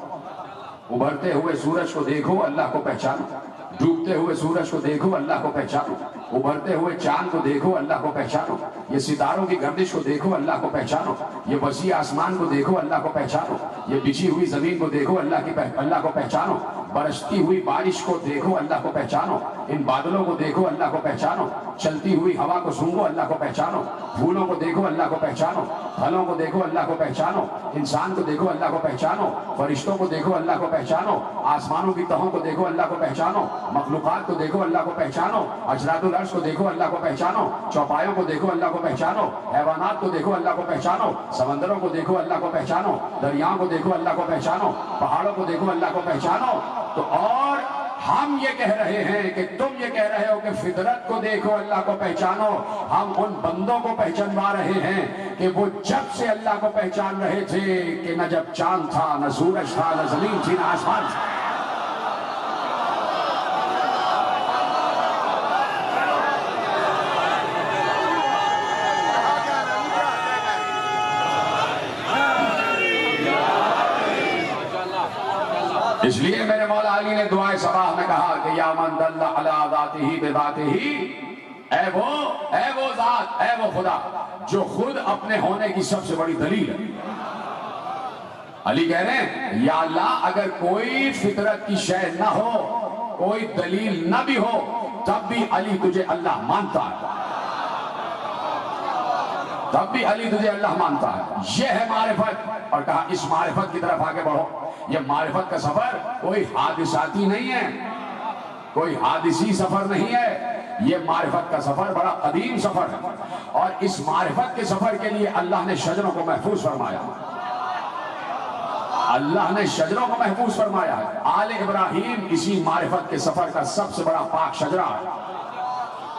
ابھرتے ہوئے سورج کو دیکھو اللہ کو پہچانو۔ ڈوبتے ہوئے سورج کو دیکھو اللہ کو پہچانو، ابھرتے ہوئے چاند کو دیکھو اللہ کو پہچانو، یہ ستاروں کی گردش کو دیکھو اللہ کو پہچانو، یہ وسیع آسمان کو دیکھو اللہ کو پہچانو، یہ بچھی ہوئی زمین کو دیکھو اللہ کو پہچانو، برستی ہوئی بارش کو دیکھو اللہ کو پہچانو، ان بادلوں کو دیکھو اللہ کو پہچانو، چلتی ہوئی ہوا کو سونگو اللہ کو پہچانو، پھولوں کو دیکھو اللہ کو پہچانو، پھلوں کو دیکھو اللہ کو پہچانو، انسان کو دیکھو اللہ کو پہچانو، فرشتوں کو دیکھو اللہ کو پہچانو، آسمانوں کی تہوں کو دیکھو اللہ کو پہچانو، مخلوقات کو دیکھو اللہ کو پہچانو، اجراد العرش کو دیکھو اللہ کو پہچانو، چوپایوں کو دیکھو اللہ کو پہچانو، حیوانات کو دیکھو اللہ کو پہچانو، سمندروں کو دیکھو اللہ کو پہچانو، دریاؤں کو دیکھو اللہ کو پہچانو، پہاڑوں کو دیکھو اللہ کو پہچانو۔ تو اور ہم یہ کہہ رہے ہیں کہ تم یہ کہہ رہے ہو کہ فطرت کو دیکھو اللہ کو پہچانو، ہم ان بندوں کو پہچانوا رہے ہیں کہ وہ جب سے اللہ کو پہچان رہے تھے کہ نہ جب چاند تھا، نہ سورج تھا، نہ زمین تھی، نہ آسمان تھا۔ اس لیے میرے مولا علی نے دعائے صباح میں کہا کہ یا من دل علی ذاتہ بذاتہ، اے وہ ذات، اے وہ خدا جو خود اپنے ہونے کی سب سے بڑی دلیل ہے۔ علی کہہ رہے ہیں یا اللہ اگر کوئی فطرت کی شے نہ ہو، کوئی دلیل نہ بھی ہو، تب بھی علی تجھے اللہ مانتا ہے، تب بھی علی تجھے اللہ مانتا ہے۔ یہ ہے معرفت۔ اور کہا اس معرفت کی طرف آگے بڑھو۔ یہ معرفت کا سفر کوئی حادثاتی نہیں ہے، کوئی حادثی سفر نہیں ہے، یہ معرفت کا سفر بڑا قدیم سفر ہے، اور اس معرفت کے سفر کے لیے اللہ نے شجروں کو محفوظ فرمایا، اللہ نے شجروں کو محفوظ فرمایا ہے۔ آل ابراہیم اسی معرفت کے سفر کا سب سے بڑا پاک شجرہ ہے،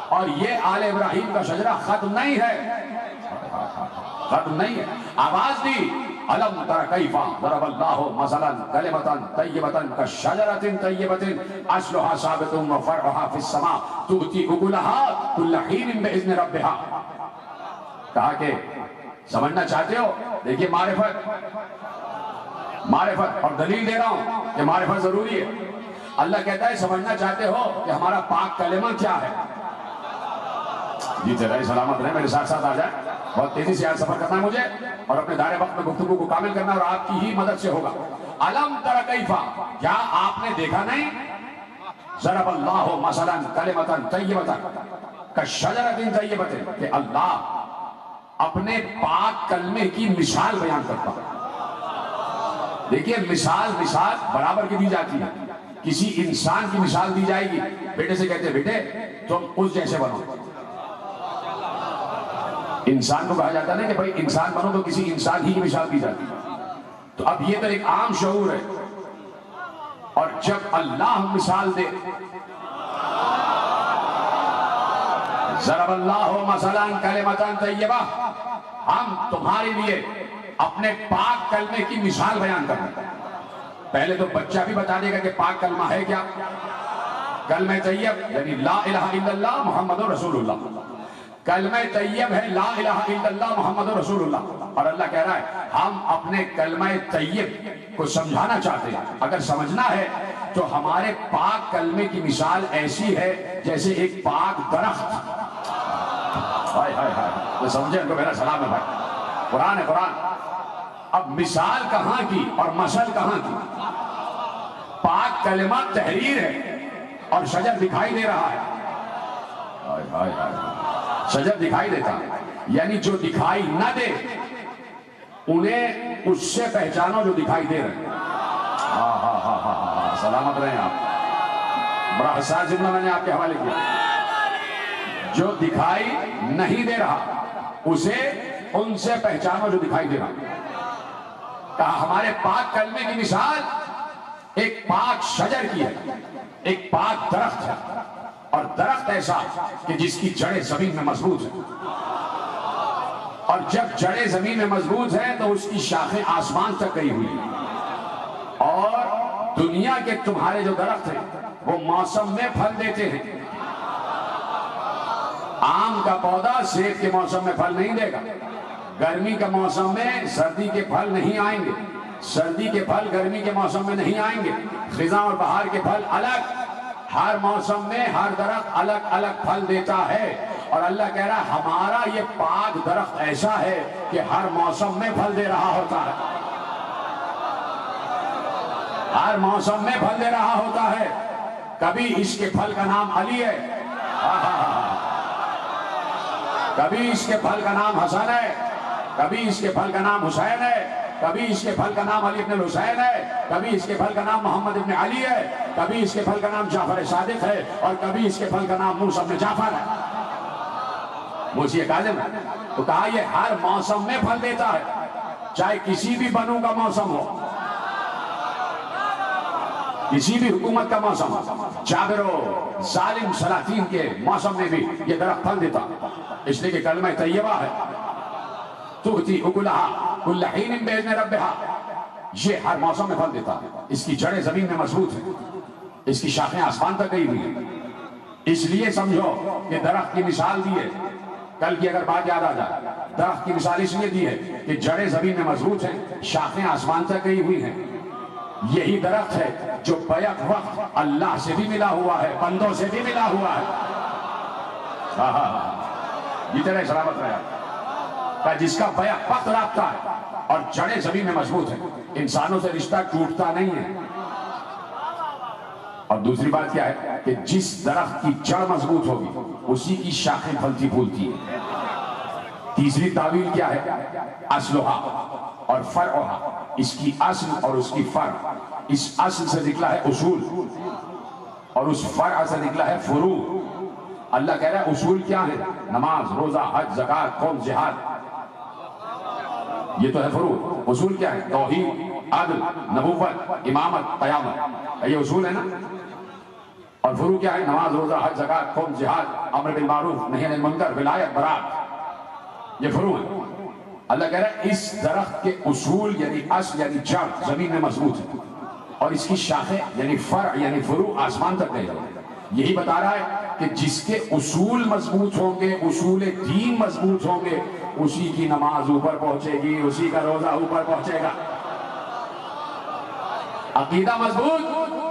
اور یہ آل ابراہیم کا شجرہ ختم نہیں ہے، ختم نہیں ہے۔ آواز دی علم تر کیف ضرب اللہ مثلا کلمۃ طیبۃ کشجرۃ طیبۃ اصلها ثابت وفرعها فی السماء تؤتی اکلها کل حین باذن ربها۔ کہا کہ سمجھنا چاہتے ہو، دیکھیے معرفت اور دلیل دے رہا ہوں کہ معرفت ضروری ہے۔ اللہ کہتا ہے سمجھنا چاہتے ہو کہ ہمارا پاک کلمہ کیا ہے؟ جی رہے سلامت رہے، میرے ساتھ ساتھ آ جائیں، بہت تیزی سے آج سفر کرنا ہے مجھے، اور اپنے دائرے وقت میں گفتگو کو کامل کرنا، اور آپ کی ہی مدد سے ہوگا۔ علم تر کیف، کیا آپ نے دیکھا نہیں؟ ضرب اللہ مثلا کلمۃ طیبۃ کشجرۃ طیبۃ، کہ اللہ اپنے پاک کلمے کی مثال بیان کرتا ہے۔ دیکھیے مثال برابر کی دی جاتی ہے، کسی انسان کی مثال دی جائے گی، بیٹے سے کہتے بیٹے تم اس جیسے بنو، انسان کو کہا جاتا ہے کہ بھائی انسان بنو، تو کسی انسان ہی کی مثال دی جاتی ہے۔ تو اب یہ تو ایک عام شعور ہے، اور جب اللہ مثال دے، ضرب اللہ مثلا کلمۃ طیبہ، ہم تمہارے لیے اپنے پاک کلمے کی مثال بیان کرنا۔ پہلے تو بچہ بھی بتا دے گا کہ پاک کلمہ ہے کیا، کلمہ طیب یعنی لا الہ الا اللہ محمد رسول اللہ، کلمہ طیب ہے لا الہ الا اللہ محمد رسول اللہ۔ اور اللہ کہہ رہا ہے ہم اپنے کلمہ طیب کو سمجھانا چاہتے ہیں، اگر سمجھنا ہے تو ہمارے پاک کلمے کی مثال ایسی ہے جیسے ایک پاک درخت۔ ہائے ہائے ہائے، تو سمجھے ان کو میرا سلام ہے بھائی، قرآن ہے قرآن۔ اب مثال کہاں کی اور مثل کہاں کی؟ پاک کلمہ تحریر ہے اور شجر دکھائی دے رہا ہے، ہائے ہائے ہائے، شجر دکھائی دیتا ہے، یعنی جو دکھائی نہ دے انہیں اس سے پہچانو جو دکھائی دے رہے ہیں۔ ہاں ہاں ہاں ہاں، سلامت رہیں آپ، بڑا حساس جملہ میں نے آپ کے حوالے کیا۔ جو دکھائی نہیں دے رہا اسے ان سے پہچانو جو دکھائی دے رہا۔ کہا ہمارے پاک کلمے کی مثال ایک پاک شجر کی ہے، ایک پاک درخت ہے، اور درخت ایسا کہ جس کی جڑیں زمین میں مضبوط ہیں، اور جب جڑیں زمین میں مضبوط ہیں تو اس کی شاخیں آسمان تک گئی ہوئی ہیں۔ اور دنیا کے تمہارے جو درخت ہیں وہ موسم میں پھل دیتے ہیں۔ آم کا پودا سیب کے موسم میں پھل نہیں دے گا، گرمی کا موسم میں سردی کے پھل نہیں آئیں گے، سردی کے پھل گرمی کے موسم میں نہیں آئیں گے، خزاں اور بہار کے پھل الگ، ہر موسم میں ہر درخت الگ الگ پھل دیتا ہے، اور اللہ کہہ رہا ہے ہمارا یہ پاک درخت ایسا ہے کہ ہر موسم میں پھل دے رہا ہوتا ہے، ہر موسم میں پھل دے رہا ہوتا ہے۔ کبھی اس کے پھل کا نام علی ہے، کبھی اس کے پھل کا نام حسن ہے، کبھی اس کے پھل کا نام حسین ہے، کبھی اس کے پھل کا نام علی ابن الحسین ہے، کبھی اس کے پھل کا نام محمد ابن علی ہے، کبھی اس کے پھل کا نام جعفر صادق ہے، اور کبھی اس کے پھل کا نام موسیٰ ابن جعفر ہے، موسیٰ کاظم ہے۔ تو کہا یہ ہر موسم میں پھل دیتا ہے، چاہے کسی بھی بنو کا موسم ہو، کسی بھی حکومت کا موسم ہو، جابر و ظالم سلاطین کے موسم میں بھی یہ درخت پھل دیتا، اس لیے کہ کلمہ طیبہ ہے، تؤتی اکلہا کل حین باذن ربہا، یہ ہر موسم میں پھل دیتا ہے۔ اس کی جڑیں زمین میں مضبوط ہیں، اس کی شاخیں آسمان تک گئی ہوئی ہیں، اس لیے سمجھو کہ درخت کی مثال دی ہے، کل کی اگر بات یاد آ جائے، درخت کی مثال اس لیے دی ہے کہ جڑیں زمین میں مضبوط ہیں، شاخیں آسمان تک گئی ہوئی ہیں۔ یہی درخت ہے جو بیک وقت اللہ سے بھی ملا ہوا ہے، بندوں سے بھی ملا ہوا ہے، جتنے سلامت رہے کہ جس کا بیک وقت رابطہ ہے اور جڑیں زمین میں مضبوط ہیں، انسانوں سے رشتہ ٹوٹتا نہیں ہے۔ اور دوسری بات کیا ہے کہ جس درخت کی جڑ مضبوط ہوگی اسی کی شاخیں پھلتی پھولتی ہیں۔ تیسری تعویل کیا ہے؟ اصلھا اور فرعھا، اس کی اصل اور اس کی فرع، اس اصل سے نکلا ہے اصول اور اس فرع سے نکلا ہے فروع۔ اللہ کہہ رہا ہے اصول کیا ہے؟ نماز، روزہ، حج، زکوٰۃ، قوم، جہاد، یہ تو ہے فروع۔ اصول کیا ہے؟ توحید، عدل، نبوت، امامت، قیامت، یہ اصول ہے نا۔ اور فروع کیا ہے؟ نماز، روزہ، حج، زکوٰۃ، قوم، جہاد، امر بالمعروف، نہی عن المنکر، ولایت، برات، یہ فروع ہے۔ اللہ کہہ رہا ہے اس درخت کے اصول یعنی اصل یعنی جڑ زمین میں مضبوط ہے، اور اس کی شاخیں یعنی فرع یعنی فروع آسمان تک گئی ہے۔ یہی بتا رہا ہے کہ جس کے اصول مضبوط ہوں گے، اصول دین مضبوط ہوں گے، اسی کی نماز اوپر پہنچے گی، اسی کا روزہ اوپر پہنچے گا۔ عقیدہ مضبوط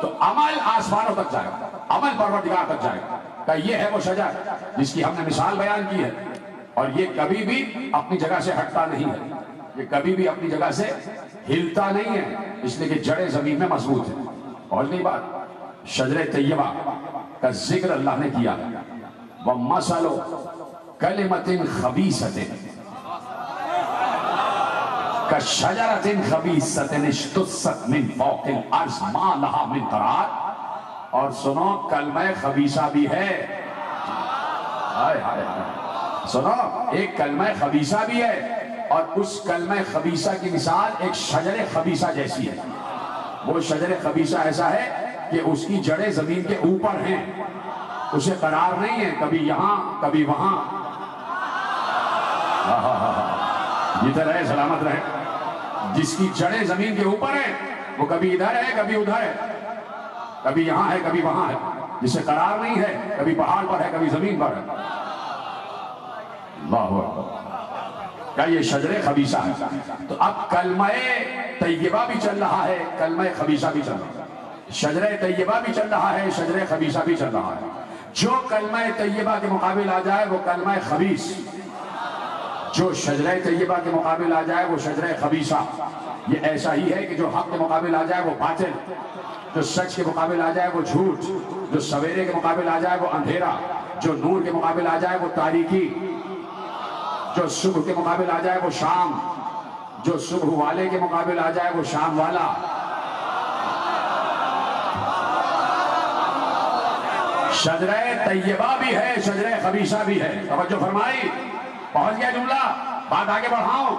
تو عمل آسمانوں تک جائے گا، عمل پروردگار تک جائے گا۔ کہ یہ ہے وہ شجر جس کی ہم نے مثال بیان کی ہے، اور یہ کبھی بھی اپنی جگہ سے ہٹتا نہیں ہے، یہ کبھی بھی اپنی جگہ سے ہلتا نہیں ہے، اس لیے کہ جڑیں زمین میں مضبوط ہیں۔ اور نہیں بات شجر طیبہ کا ذکر اللہ نے کیا، وَمَثَلُ كَلِمَةٍ خَبِيثَةٍ كَشَجَرَةٍ خَبِيثَةٍ اجْتُثَّتْ مِنْ فَوْقِ الْأَرْضِ مَا لَهَا مِنْ قَرَارٍ۔ اور سنو کلمہ خبیثہ بھی ہے، سنو ایک کلمہ خبیثہ بھی ہے، اور اس کلمہ خبیثہ کی مثال ایک شجر خبیثہ جیسی ہے۔ وہ شجر خبیثہ ایسا ہے کہ اس کی جڑیں زمین کے اوپر ہیں، اسے قرار نہیں ہے، کبھی یہاں کبھی وہاں، جیتے رہے سلامت رہے۔ جس کی جڑیں زمین کے اوپر ہیں وہ کبھی ادھر ہے کبھی ادھر ہے، کبھی یہاں ہے کبھی وہاں ہے، جسے قرار نہیں ہے، کبھی پہاڑ پر ہے کبھی زمین پر ہے۔ اللہ اکبر، کہ یہ شجر خبیثہ ہے۔ تو اب کلمہ طیبہ بھی چل رہا ہے، کلمہ خبیثہ بھی چل رہا ہے، شجر طیبہ بھی چل رہا ہے، شجر خبیثہ بھی چل رہا ہے۔ جو کلمہ طیبہ کے مقابل آ جائے وہ کلمہ خبیث، جو شجر طیبہ کے مقابل آ جائے وہ شجر خبیثہ۔ یہ ایسا ہی ہے کہ جو حق کے مقابل آ جائے وہ باطل، جو سچ کے مقابل آ جائے وہ جھوٹ، جو سویرے کے مقابل آ جائے وہ اندھیرا، جو نور کے مقابل آ جائے وہ تاریکی، جو صبح کے مقابل آ جائے وہ شام، جو صبح والے کے مقابل آ جائے وہ شام والا۔ شجرہ طیبہ بھی ہے، شجرہ خبیثہ بھی ہے۔ توجہ فرمائی، پہنچ گیا جملہ، بات آگے بڑھاؤں۔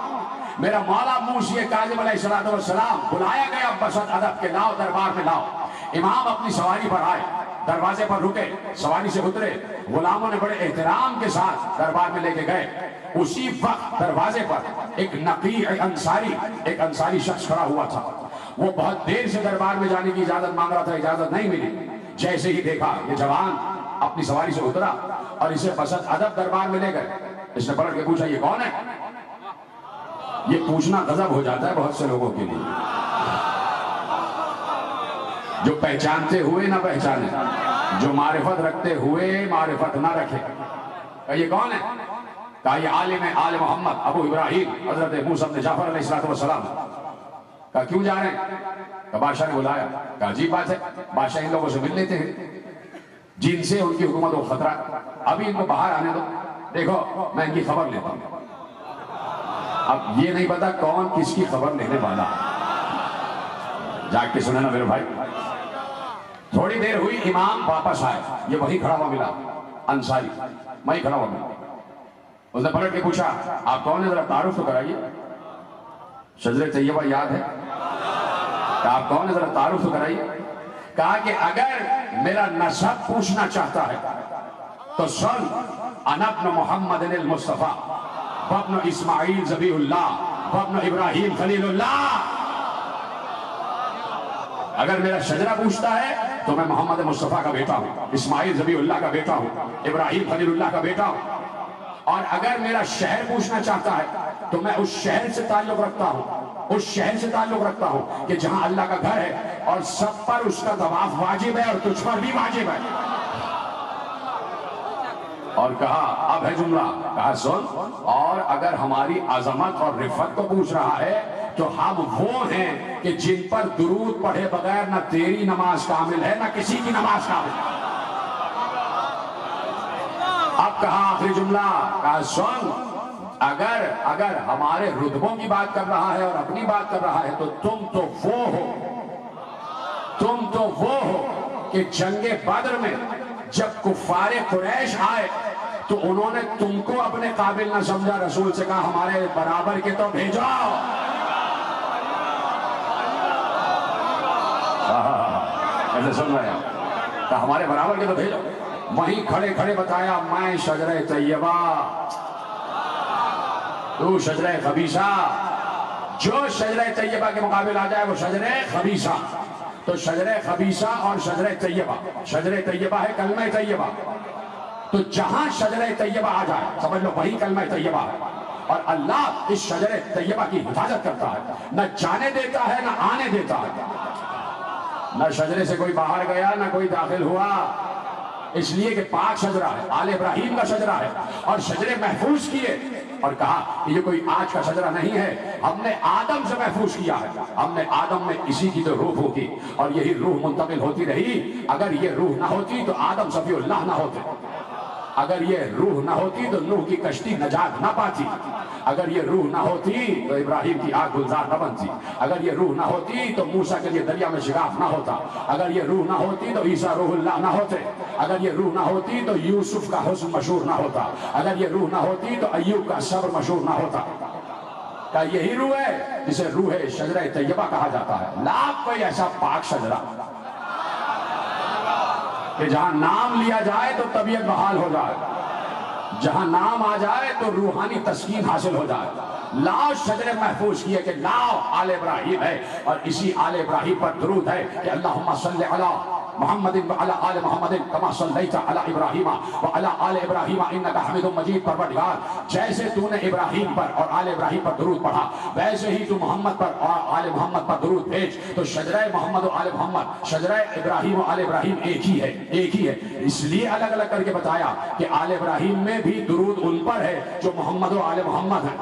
میرا مولا موسیٰ کاظم علیہ السلام بلایا گیا بسط ادب کے، لاؤ دربار میں لاؤ۔ امام اپنی سواری پر آئے، دروازے پر رکے، سواری سے اترے، غلاموں نے بڑے احترام کے ساتھ دربار میں لے کے گئے۔ اسی وقت دروازے پر ایک نقیع انصاری شخص کھڑا ہوا تھا۔ وہ بہت دیر سے دربار میں جانے کی اجازت مانگ رہا تھا، اجازت نہیں ملی۔ جیسے ہی دیکھا یہ جوان اپنی سواری سے اترا اور اسے بسط ادب دربار میں لے گئے۔ اس نے پلٹ کے پوچھا یہ کون ہے؟ یہ پوچھنا غضب ہو جاتا ہے بہت سے لوگوں کے لیے، جو پہچانتے ہوئے نہ پہچانے۔ جو معرفت رکھتے ہوئے معرفت نہ رکھے. کہ یہ کون ہے؟ کہا یہ عالم ہے، آل محمد ابو ابراہیم حضرت موسیٰ بن جعفر علیہ السلام. کہا کیوں جا رہے ہیں؟ کہ بادشاہ نے بلایا. کہا عجیب بات ہے، بادشاہ ان لوگوں سے مل لیتے ہیں جن سے ان کی حکومت کو خطرہ، ابھی ان کو باہر آنے دو، دیکھو میں ان کی خبر لیتا ہوں. اب یہ نہیں پتا کون کس کی خبر لینے والا. جاگ کے سنے نا میرے بھائی. تھوڑی دیر ہوئی، امام واپس آئے. یہ وہی کھڑا ہوا ملا، انصاری وہی کھڑا ہوا ملا. اس نے پلٹ کے پوچھا آپ کون ہیں، ذرا تعارف تو کرائیے. شجرہ طیبہ یاد ہے؟ کہ آپ کون ہیں، ذرا تعارف تو کرائیے. کہا کہ اگر میرا نسب پوچھنا چاہتا ہے تو سن، انا ابن محمد المصطفیٰ وابن اسماعیل ذبیح اللہ وابن ابراہیم خلیل اللہ. اگر میرا شجرہ پوچھتا ہے تو میں محمد مصطفیٰ کا بیٹا ہوں، اسماعیل ذبیح اللہ کا بیٹا ہوں، ابراہیم خلیل اللہ کا بیٹا ہوں. اور اگر میرا شہر پوچھنا چاہتا ہے تو میں اس شہر سے تعلق رکھتا ہوں، اس شہر سے تعلق رکھتا ہوں کہ جہاں اللہ کا گھر ہے اور سب پر اس کا طواف واجب ہے اور تجھ پر بھی واجب ہے. اور کہا اب ہے جملہ. کہا سن، اور اگر ہماری عظمت اور رفت کو پوچھ رہا ہے تو ہم وہ ہیں کہ جن پر درود پڑھے بغیر نہ تیری نماز کامل ہے نہ کسی کی نماز کامل ہے. اب کہا آخری جملہ. کہا سن، اگر ہمارے رتبوں کی بات کر رہا ہے اور اپنی بات کر رہا ہے تو تم تو وہ ہو کہ جنگ بدر میں جب کفار قریش آئے تو انہوں نے تم کو اپنے قابل نہ سمجھا، رسول سے کہا ہمارے برابر کے تو بھیجو. ایسے سن رہے ہیں کہ ہمارے برابر کے تو بھیجو. وہیں کھڑے کھڑے بتایا میں شجرہ طیبہ، تو شجرہ خبیثہ. جو شجرہ طیبہ کے مقابل آ جائے وہ شجرہ خبیثہ. تو شجرہ خبیثہ اور شجرہ طیبہ، شجرہ طیبہ ہے کلمہ طیبہ. تو جہاں شجرہ طیبہ آ جائے سمجھ لو وہی کلمہ طیبہ ہے. اور اللہ اس شجرہ طیبہ کی حفاظت کرتا ہے، نہ جانے دیتا ہے نہ آنے دیتا ہے. نہ شجرے سے کوئی باہر گیا نہ کوئی داخل ہوا، اس لیے کہ پاک شجرہ ہے، آل ابراہیم کا شجرہ ہے. اور شجرے محفوظ کیے اور کہا کہ یہ کوئی آج کا شجرہ نہیں ہے، ہم نے آدم سے محفوظ کیا ہے. ہم نے آدم میں اسی کی تو روح ہوگی اور یہی روح منتقل ہوتی رہی. اگر یہ روح نہ ہوتی تو آدم صفی اللہ نہ ہوتے. اگر یہ روح نہ ہوتی تو نوح کی کشتی نجات نہ پاتی. اگر یہ روح نہ ہوتی تو ابراہیم کی آگ گلزار نہ بنتی. اگر یہ روح نہ ہوتی تو موسیٰ کے لیے دریا میں شگاف نہ ہوتا. اگر یہ روح نہ ہوتی تو عیسیٰ روح اللہ نہ ہوتے. اگر یہ روح نہ ہوتی تو یوسف کا حسن مشہور نہ ہوتا. اگر یہ روح نہ ہوتی تو ایوب کا صبر مشہور نہ ہوتا. کہ یہی روح ہے جسے روح شجرہ طیبہ کہا جاتا ہے. لاکھ کوئی ایسا پاک شجرہ کہ جہاں نام لیا جائے تو طبیعت بحال ہو جائے، جہاں نام آ جائے تو روحانی تسکین حاصل ہو جائے. لاؤ شجرے محفوظ کیے کہ لاؤ آل ابراہیم ہے اور اسی آل ابراہیم پر درود ہے کہ اللہم صلی علی محمد وعلی آل محمد کما صلیت علی ابراہیم وعلی آل ابراہیم انکا حمید مجید. پروردگار جیسے تو نے ابراہیم پر اور آل ابراہیم پر درود پڑھا ویسے ہی تو محمد پر اور آل محمد پر درود بھیج. تو شجرہ محمد و آل محمد، شجرہ ابراہیم و آل ابراہیم ایک ہی ہے، ایک ہی ہے. اس لیے الگ الگ کر کے بتایا کہ آل ابراہیم میں بھی درود ان پر ہے جو محمد و آل محمد ہیں.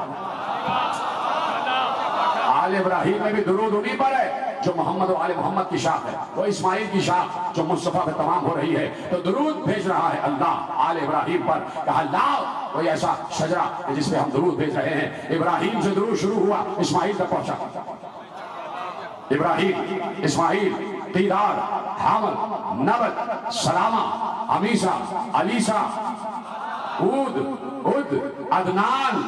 آل ابراہیم میں بھی درود انہی پر ہے جو محمد و آل محمد کی شاخ ہے، وہ اسماعیل کی شاخ جو مصطفیٰ پہ تمام ہو رہی ہے. تو درود بھیج رہا ہے اللہ آل ابراہیم پر. کہا لاؤ کوئی ایسا شجرہ جس پہ ہم درود بھیج رہے ہیں. ابراہیم سے درود شروع ہوا، اسماعیل تک پہنچا. ابراہیم، اسماعیل، قیدار، حامل، نبت، سلامہ، عمیسہ، علیسہ، عود، عد، عدنان،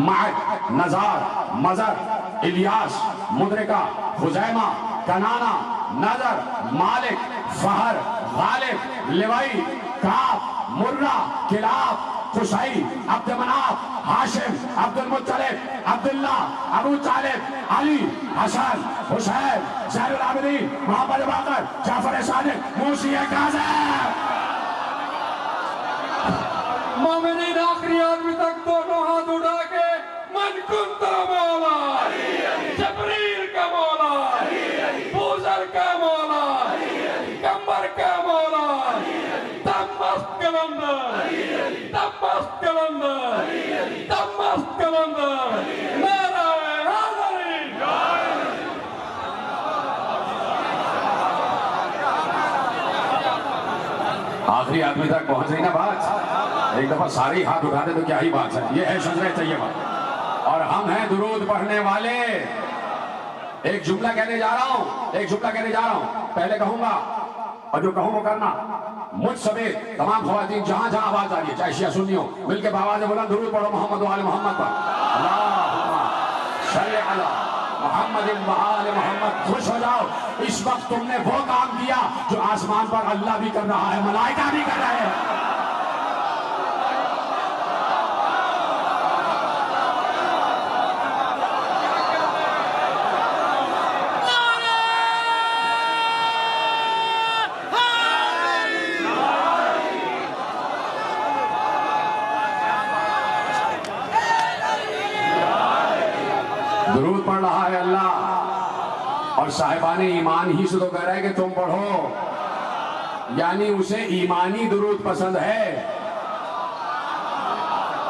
معد، نزار، مزر، الیاس، مدرکہ، خزیمہ، کنانہ، نظر، مالک، فہر، غالب، لوائی، کعب، مرہ، کلاب، قصی، عبد مناف، ہاشم، عبد المطلب، عبداللہ، ابو طالب، علی، حسن، حسین، زین العابدین، محمد باقر، جعفر صادق، موسی کاظم. مومنین آخری آدمی تک دونوں ہاتھ اٹھا کے من کنت مولا، جبریل کا مولا، بوزر کا مولا، کمبر کا مولا. آخری آدمی تک پہنچ رہی نا بات، ایک دفعہ ساری ہاتھ اٹھا دے تو کیا ہی بات ہے. یہ ہے شجرہ طیبہ اور ہم ہیں درود پڑھنے والے. ایک جملہ کہنے جا رہا ہوں، پہلے کہوں گا اور جو کہوں وہ کرنا. مجھ سمیت تمام خواتین جہاں جہاں آواز آ رہی ہے، چاہے شیعہ سنی ہو، مل کے بآواز بلند درود پڑھو محمد و آل محمد پر. اللہم صلی علی محمد و آل محمد. خوش ہو جاؤ، اس وقت تم نے وہ کام کیا جو آسمان پر اللہ بھی کر رہا ہے، ملائکہ بھی کر رہے ہیں. درود پڑھ رہا ہے اللہ، اور صاحبان ایمان ہی سے تو کہہ رہا ہے کہ تم پڑھو، یعنی اسے ایمانی درود پسند ہے.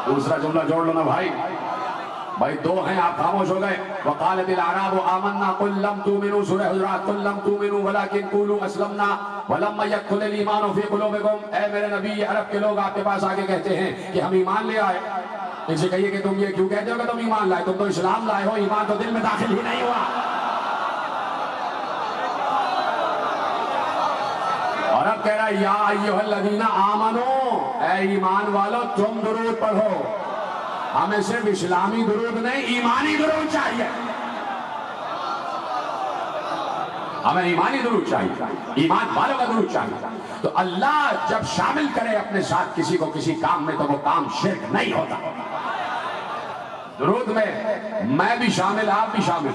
دوسرا جملہ جوڑ لو نا بھائی دو ہیں، آپ خاموش ہو گئے. وقالت الاعراب آمنا قل لم تؤمنوا، سورہ حجرات، قل لم تؤمنوا ولكن قولوا اسلمنا ولما يدخل الايمان في قلوبكم. اے میرے نبی، یہ عرب کے لوگ آپ کے پاس آگے کہتے ہیں کہ ہم ایمان لے آئے. ان سے کہیے کہ تم یہ کیوں کہتے ہو کہ تم ایمان لائے؟ تم تو اسلام لائے ہو، ایمان تو دل میں داخل ہی نہیں ہوا. اور اب کہہ رہا ہے یا ایھا الذین آمنوا، اے ایمان والو تم درود پڑھو. ہمیں صرف اسلامی درود نہیں، ایمانی درود چاہیے. ہمیں ایمانی درود چاہیے، ایمان والوں کا درود چاہیے. تو اللہ جب شامل کرے اپنے ساتھ کسی کو کسی کام میں تو وہ کام شرک نہیں ہوتا. درود میں بھی شامل، آپ بھی شامل.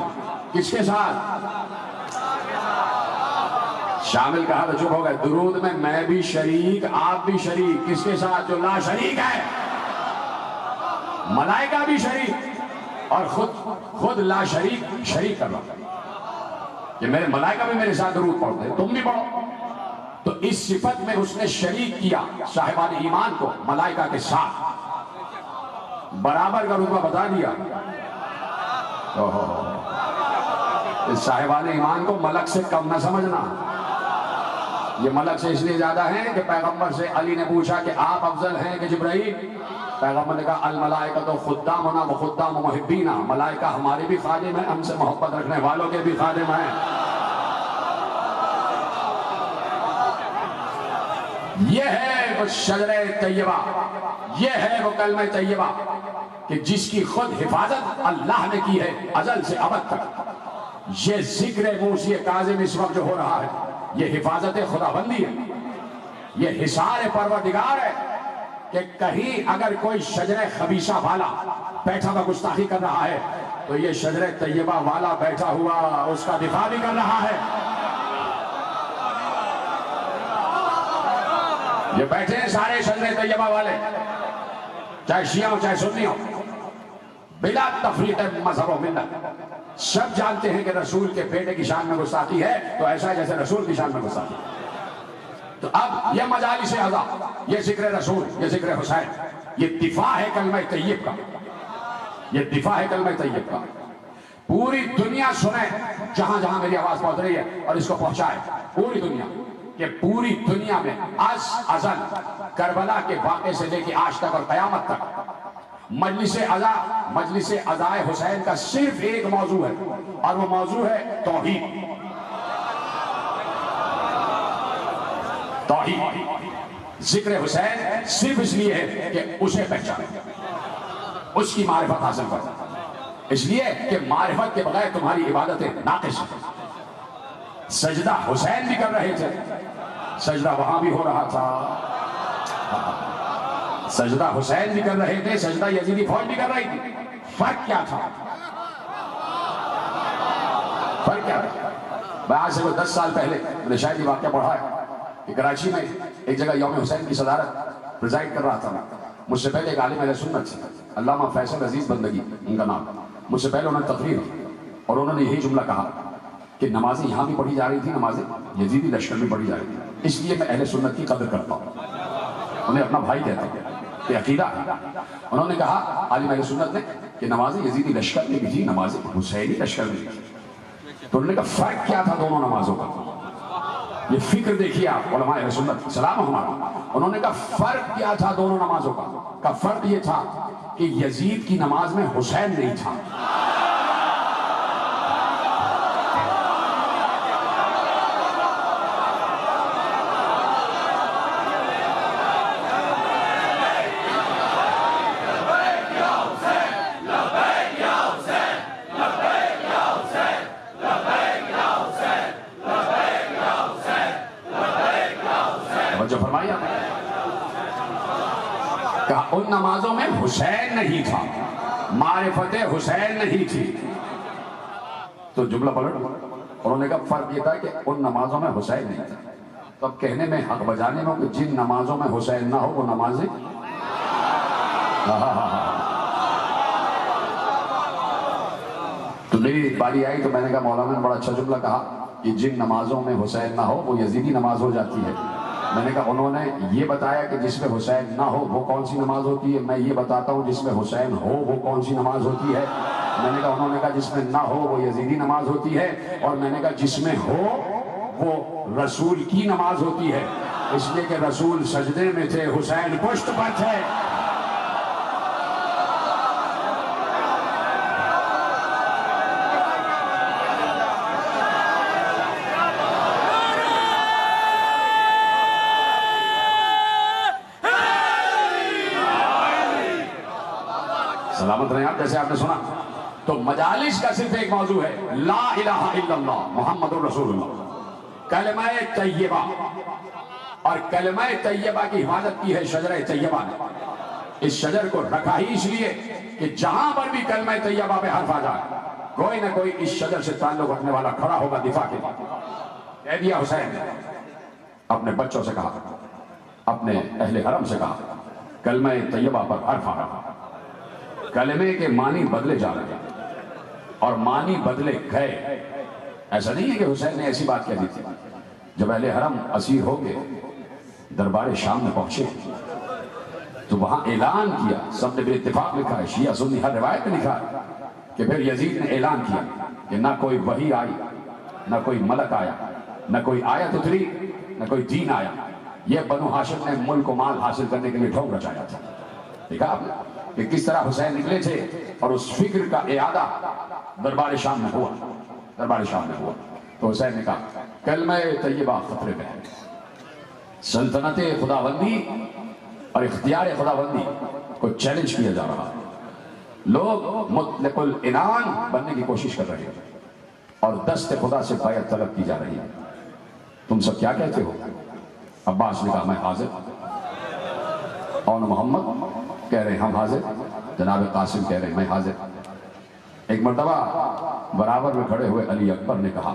کس کے ساتھ؟ شامل کہا تو چپ ہو گئے. درود میں بھی شریک، آپ بھی شریک. کس کے ساتھ؟ جو لا شریک ہے. ملائکہ بھی شریک اور خود لا شریک کر رہا کہ میرے ملائکہ بھی میرے ساتھ درود پڑھتے ہیں، تم بھی پڑھو. تو اس صفت میں اس نے شریک کیا صاحبان ایمان کو ملائکہ کے ساتھ، برابر کا رتبہ بتا دیا. اس صاحبان ایمان کو ملک سے کم نہ سمجھنا. یہ ملک سے اس لیے زیادہ ہیں کہ پیغمبر سے علی نے پوچھا کہ آپ افضل ہیں کہ جبرائیل؟ پیغمبر نے کہا الملائکۃ خدامنا و خدام محبینا، ملائکہ ہمارے بھی خادم ہیں، ہم سے محبت رکھنے والوں کے بھی خادم ہیں. یہ ہے وہ شجرہ طیبہ، یہ ہے وہ کلمہ طیبہ کہ جس کی خود حفاظت اللہ نے کی ہے ازل سے ابد تک. یہ ذکر موسی کاظم اس وقت جو ہو رہا ہے یہ حفاظت خداوندی ہے، یہ حصار پروردگار ہے کہ کہیں اگر کوئی شجرہ خبیثہ والا بیٹھا ہوا گستاخی کر رہا ہے تو یہ شجرہ طیبہ والا بیٹھا ہوا اس کا دفاع بھی کر رہا ہے. یہ بیٹھے ہیں سارے شجرہ طیبہ والے، چاہے شیعہ ہو چاہے سنی ہو، بلا تفریق مذہب و ملت. سب جانتے ہیں کہ رسول کے بیٹے کی شان میں گستاخی ہے تو ایسا ہے جیسے رسول کی شان میں گستاخی. تو اب یہ مجالس عزا، یہ ذکر رسول، یہ ذکر حسین، یہ دفاع ہے کلمہ طیب کا، یہ دفاع ہے کلمہ طیب کا. پوری دنیا سنیں، جہاں جہاں میری آواز پہنچ رہی ہے، اور اس کو پہنچائے پوری دنیا، کہ پوری دنیا میں از ازل کربلا کے واقعے سے لے کے آج تک اور قیامت تک مجلس عزائے حسین کا صرف ایک موضوع ہے، اور وہ موضوع ہے توحید. ذکر حسین صرف اس لیے ہے کہ اسے پہچانے، اس کی معرفت حاصل کریں، اس لیے کہ معرفت کے بغیر تمہاری عبادتیں ناقص ہیں. سجدہ حسین بھی کر رہے تھے، سجدہ وہاں بھی ہو رہا تھا. سجدہ حسین بھی کر رہے تھے، سجدہ یزیدی فوج بھی کر رہی تھی. فرق کیا تھا؟ فرق کیا تھا؟ میں آج سے 10 سال پہلے میں نے شاید یہ واقعہ پڑھا ہے کہ کراچی میں ایک جگہ یوم حسین کی صدارت پریزائڈ کر رہا تھا. مجھ سے پہلے ایک عالم اہل سنت تھے، علامہ فیصل عزیز بندگی ان کا نام. مجھ سے پہلے انہوں نے تقریر اور انہوں نے یہی جملہ کہا کہ نمازیں یہاں بھی پڑھی جا رہی تھی، نمازیں یزیدی لشکر میں پڑھی جا رہی تھی. اس لیے میں اہل سنت کی قدر کرتا ہوں، انہیں اپنا بھائی کہتا ہوں، یہ عقیدہ ہے. انہوں نے کہا عالم اہل سنت نے کہ نمازیں یزیدی لشکر میں بھی تھی، نمازیں حسینی لشکر میں بھی تھی. تو انہوں نے کہا فرق کیا تھا دونوں نمازوں کا؟ یہ فکر دیکھیے آپ علماء سنت سلام ہمارا، انہوں نے کہا فرق کیا تھا دونوں نمازوں کا فرق یہ تھا کہ یزید کی نماز میں حسین نہیں تھا، جو فرمایا کہا ان نمازوں میں حسین نہیں تھا، معرفت حسین نہیں تھی، تو جملہ پلٹ انہوں نے کہا فرق یہ تھا کہ ان نمازوں میں حسین نہیں تھا، تو اب کہنے میں حق بجانے میں کہ جن نمازوں میں حسین نہ ہو وہ نمازیں تو میری باری آئی تو میں نے کہا مولانا نے بڑا اچھا جملہ کہا کہ جن نمازوں میں حسین نہ ہو وہ یزیدی نماز ہو جاتی ہے۔ میں نے کہا انہوں نے یہ بتایا کہ جس میں حسین نہ ہو وہ کون سی نماز ہوتی ہے، میں یہ بتاتا ہوں جس میں حسین ہو وہ کون سی نماز ہوتی ہے۔ میں نے کہا انہوں نے کہا جس میں نہ ہو وہ یزیدی نماز ہوتی ہے، اور میں نے کہا جس میں ہو وہ رسول کی نماز ہوتی ہے، اس لیے کہ رسول سجدے میں تھے، حسین پشت پر تھے۔ سلامت رہے آپ، جیسے آپ نے سنا تو مجالس کا صرف ایک موضوع ہے لا الہ الا اللہ محمد رسول اللہ، کلمہ طیبہ، اور کلمہ طیبہ کی حفاظت کی ہے شجرہ طیبہ نے۔ اس شجر کو رکھا ہی اس لیے کہ جہاں پر بھی کلمہ طیبہ پہ حرف آ جائے کوئی نہ کوئی اس شجر سے تعلق رکھنے والا کھڑا ہوگا دفاع کے لیے۔ کہہ دیا حسین نے، اپنے بچوں سے کہا، اپنے اہل حرم سے کہا کلمہ طیبہ پر حرف آ رہا، کلمے کے معنی بدلے جا رہے ہیں اور معنی بدلے گئے۔ ایسا نہیں ہے کہ حسین نے ایسی بات کہہ دی تھی۔ جب اہل حرم اسیر ہو گئے دربار شام میں پہنچے تو وہاں اعلان کیا، سب نے بے اتفاق لکھا ہے، شیعہ سنی ہر روایت میں لکھا ہے کہ پھر یزید نے اعلان کیا کہ نہ کوئی وحی آئی، نہ کوئی ملک آیا، نہ کوئی آیت اتری، نہ کوئی دین آیا، یہ بنو ہاشم نے ملک و مال حاصل کرنے کے لیے ڈھونگ رچایا تھا۔ دیکھا آپ نے کہ کس طرح حسین نکلے تھے اور اس فکر کا اعادہ دربار شام میں ہوا، دربار شام میں ہوا۔ تو حسین نے کہا کلمہ طیبہ خطرے میں ہے، سلطنت خداوندی اور اختیار خداوندی کو چیلنج کیا جا رہا ہے، لوگ مطلق العنان بننے کی کوشش کر رہے ہیں اور دست خدا سے بیعت طلب کی جا رہی ہے۔ تم سب کیا کہتے ہو؟ عباس نے کہا میں حاضر، اور محمد کہہ رہے ہیں ہم حاضر، جناب قاسم کہہ رہے ہیں میں حاضر۔ ایک مرتبہ برابر میں کھڑے ہوئے علی اکبر نے کہا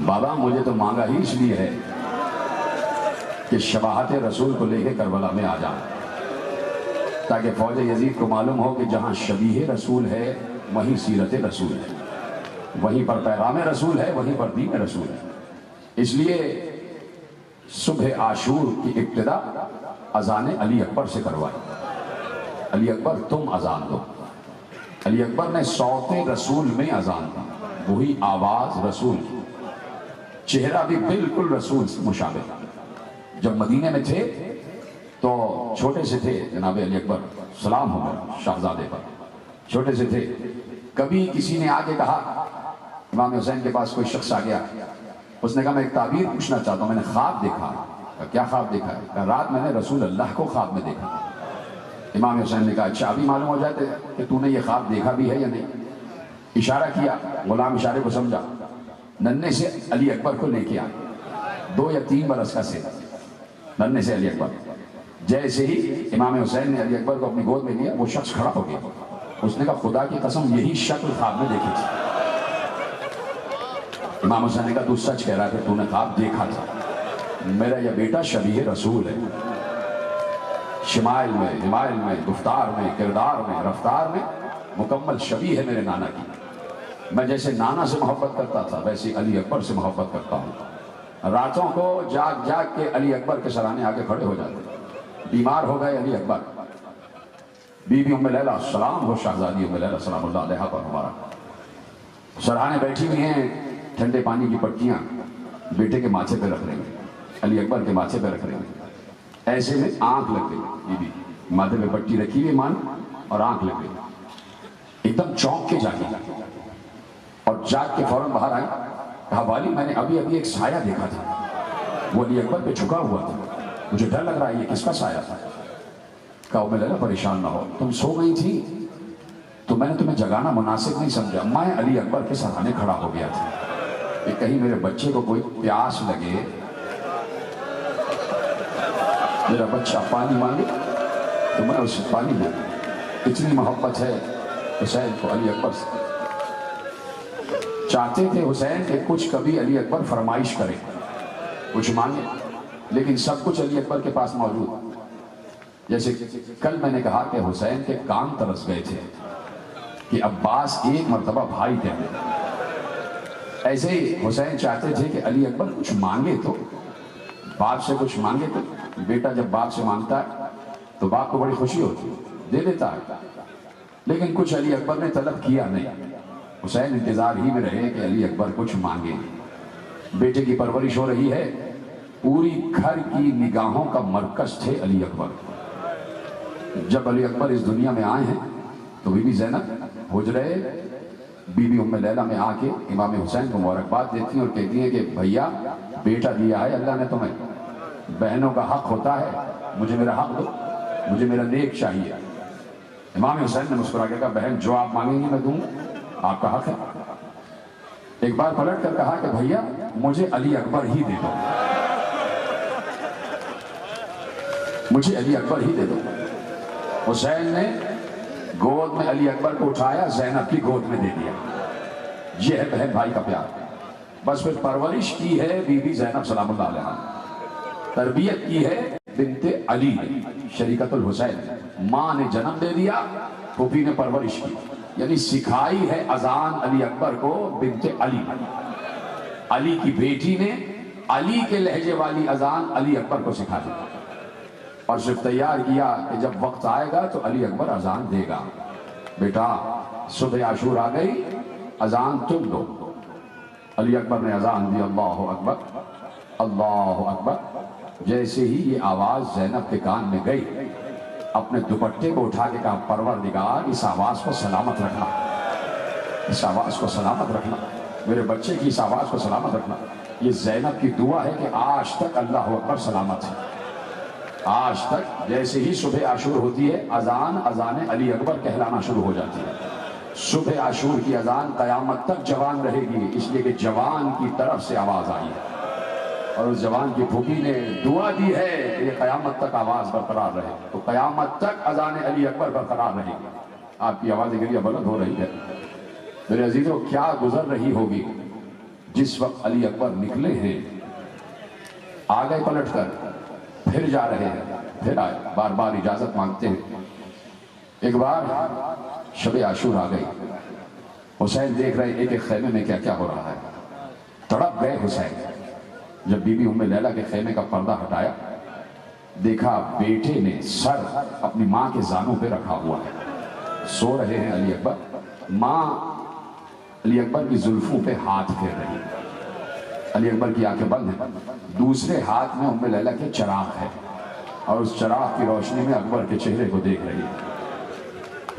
بابا مجھے تو مانگا ہی اس لیے ہے کہ شباہت رسول کو لے کے کربلا میں آ جائیں، تاکہ فوج یزید کو معلوم ہو کہ جہاں شبیہ رسول ہے وہیں سیرت رسول ہے، وہیں پر پیغام رسول ہے، وہیں پر دین رسول ہے۔ اس لیے صبح عاشور کی ابتدا اذان علی اکبر سے کروائی، علی اکبر تم اذان دو۔ علی اکبر نے صوت رسول میں اذان دی، وہی آواز رسول کی، چہرہ بھی بالکل رسول سے مشابہ۔ جب مدینے میں تھے تو چھوٹے سے تھے جناب علی اکبر، سلام ہو گیا شہزادے پر، چھوٹے سے تھے، کبھی کسی نے آگے کہا، امام حسین کے پاس کوئی شخص آ گیا، اس نے کہا میں ایک تعبیر پوچھنا چاہتا ہوں، میں نے خواب دیکھا۔ کیا خواب دیکھا ہے؟ کہا رات میں نے رسول اللہ کو خواب میں دیکھا۔ امام حسین نے کہا اچھا ابھی معلوم ہو جاتے کہ تو نے یہ خواب دیکھا بھی ہے یا نہیں؟ اشارہ کیا، غلام اشارے کو سمجھا، ننھے سے علی اکبر کو لے کے آیا، 2 یا 3 برس کا سے، ننھے سے علی اکبر۔ جیسے ہی امام حسین نے علی اکبر کو اپنی گود میں لیا، وہ شخص کھڑا ہو گیا، اس نے کہا خدا کی قسم یہی شکل خواب میں دیکھی تھی۔ امام حسین نے کہا تو سچ کہہ رہا کہ تو نے خواب دیکھا تھا، میرا یہ بیٹا شبیہ رسول ہے، شمائل میں، ہمائل میں، گفتار میں، کردار میں، رفتار میں مکمل شبیہ ہے میرے نانا کی۔ میں جیسے نانا سے محبت کرتا تھا ویسے علی اکبر سے محبت کرتا ہوں۔ راتوں کو جاگ جاگ کے علی اکبر کے سرانے آگے کھڑے ہو جاتے، بیمار ہو گئے علی اکبر، بی بی ام لیلہ سلام ہو، شہزادی ام لیلہ سلام اللہ علیہا پر ہمارا، سرانے بیٹھی ہوئی ہیں، ٹھنڈے پانی کی پٹیاں بیٹے کے ماتھے پہ رکھ رہے ہیں، علی اکبر کے ماتھے پہ رکھ رہے ہیں. ایسے میں آنکھ لگ گئی، بی بی ماتھے پہ پٹی رکھی ہوئی مان اور آنکھ لگ گئی. ایک دم چونک کے جاگی اور جاگ کے فوراً باہر آئی. کہا والی میں نے ابھی ایک سایہ دیکھا تھا، وہ علی اکبر پہ جھکا ہوا تھا، مجھے ڈر لگ رہا ہے یہ کس کا سایہ تھا. کہا ام لیلا پریشان نہ ہو، تم سو گئی تھی تو میں نے تمہیں جگانا مناسب نہیں سمجھا، میں علی اکبر کے سرانے کھڑا ہو گیا تھا کہ کہیں میرے بچے کو کوئی پیاس لگے، میرا بچہ پانی مانگے تو میں اسے پانی دوں. اتنی محبت ہے حسین کو علی اکبر سے. چاہتے تھے حسین کہ کچھ کبھی علی اکبر فرمائش کرے، کچھ مانگے، لیکن سب کچھ علی اکبر کے پاس موجود. جیسے کل میں نے کہا کہ حسین کے کان ترس گئے تھے کہ عباس ایک مرتبہ بھائی تھے. ایسے ہی حسین چاہتے تھے کہ علی اکبر کچھ مانگے تو باپ سے کچھ مانگے تو. بیٹا جب باپ سے مانگتا ہے تو باپ کو بڑی خوشی ہوتی ہے، دے دیتا ہے، لیکن کچھ علی اکبر نے طلب کیا نہیں. حسین انتظار ہی میں رہے کہ علی اکبر کچھ مانگے. بیٹے کی پرورش ہو رہی ہے، پوری گھر کی نگاہوں کا مرکز تھے علی اکبر. جب علی اکبر اس دنیا میں آئے ہیں تو بی بی زینب حجرے بی بی ام لیلا میں آ کے امام حسین کو مبارکباد دیتی ہیں اور کہتی ہیں کہ بھیا بیٹا دیا ہے اللہ نے تمہیں، بہنوں کا حق ہوتا ہے، مجھے میرا حق دو، مجھے میرا نیک چاہیے. امام حسین نے مسکرا کے کہا بہن جو آپ مانگیں گے میں دوں، آپ کا حق ہے. ایک بار پلٹ کر کہا کہ بھیا مجھے علی اکبر ہی دے دو، مجھے علی اکبر ہی دے دو. حسین نے گود میں علی اکبر کو اٹھایا، زینب کی گود میں دے دیا. یہ ہے بہن بھائی کا پیار. بس پھر پرورش کی ہے بی بی زینب سلام اللہ علیہا، تربیت کی ہے بنت علی شریکت الحسین. ماں نے جنم دے دیا، پھوپھی نے پرورش کی، یعنی سکھائی ہے اذان علی اکبر کو بنت علی. علی کی بیٹی نے علی کے لہجے والی اذان علی اکبر کو سکھا دی اور صرف تیار کیا کہ جب وقت آئے گا تو علی اکبر اذان دے گا. بیٹا صبح عاشور آ گئی، اذان تم دو. علی اکبر نے اذان دی، اللہ اکبر اللہ اکبر. جیسے ہی یہ آواز زینب کے کان میں گئی، اپنے دوپٹے کو اٹھا کے کہا پروردگار اس آواز کو سلامت رکھنا، اس آواز کو سلامت رکھنا، میرے بچے کی اس آواز کو سلامت رکھنا. یہ زینب کی دعا ہے کہ آج تک اللہ اکبر سلامت ہے. آج تک جیسے ہی صبح عاشور ہوتی ہے اذان علی اکبر کہلانا شروع ہو جاتی ہے. صبح عاشور کی اذان قیامت تک جوان رہے گی، اس لیے کہ جوان کی طرف سے آواز آئی ہے اور اس جوان کی پھوپھی نے دعا دی ہے کہ یہ قیامت تک آواز برقرار رہے. تو قیامت تک اذان علی اکبر برقرار رہے گی. آپ کی آواز گریہ بلند ہو رہی ہے. میرے عزیزوں کیا گزر رہی ہوگی جس وقت علی اکبر نکلے ہیں، آگے پلٹ کر پھر جا رہے ہیں، پھر آئے، بار بار اجازت مانگتے ہیں. ایک بار شب عاشور آ گئی، حسین دیکھ رہے ایک ایک خیمے میں کیا کیا ہو رہا ہے. تڑپ گئے حسین. جب بی بی ام لیلا کے خیمے کا پردہ ہٹایا، دیکھا بیٹے نے سر اپنی ماں کے زانوں پہ رکھا ہوا ہے، سو رہے ہیں علی اکبر. ماں علی اکبر کی زلفوں پہ ہاتھ پھیر رہی ہے. علی اکبر کی آنکھیں بند ہیں، دوسرے ہاتھ میں ام لیلا کے چراغ ہے اور اس چراغ کی روشنی میں اکبر کے چہرے کو دیکھ رہی ہے.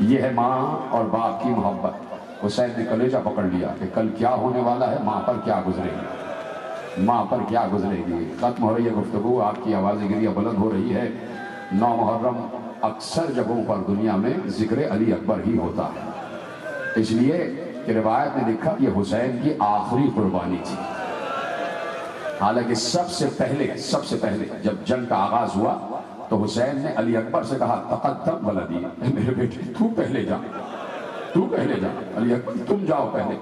یہ ہے ماں اور باپ کی محبت. حسین نے کلیجہ پکڑ لیا کہ کل کیا ہونے والا ہے، ماں پر کیا گزرے گی، ماں پر کیا گزرے گی. ختم ہو رہی ہے گفتگو، آپ کی آواز گریہ بلند ہو رہی ہے. 9 محرم اکثر جگہوں پر دنیا میں ذکر علی اکبر ہی ہوتا ہے، اس لیے کہ روایت نے لکھا یہ حسین کی آخری قربانی تھی. حالانکہ سب سے پہلے جب جنگ کا آغاز ہوا تو حسین نے علی اکبر سے کہا تقدم ولدی، میرے بیٹے تو پہلے جا، علی اکبر تم جاؤ پہلے.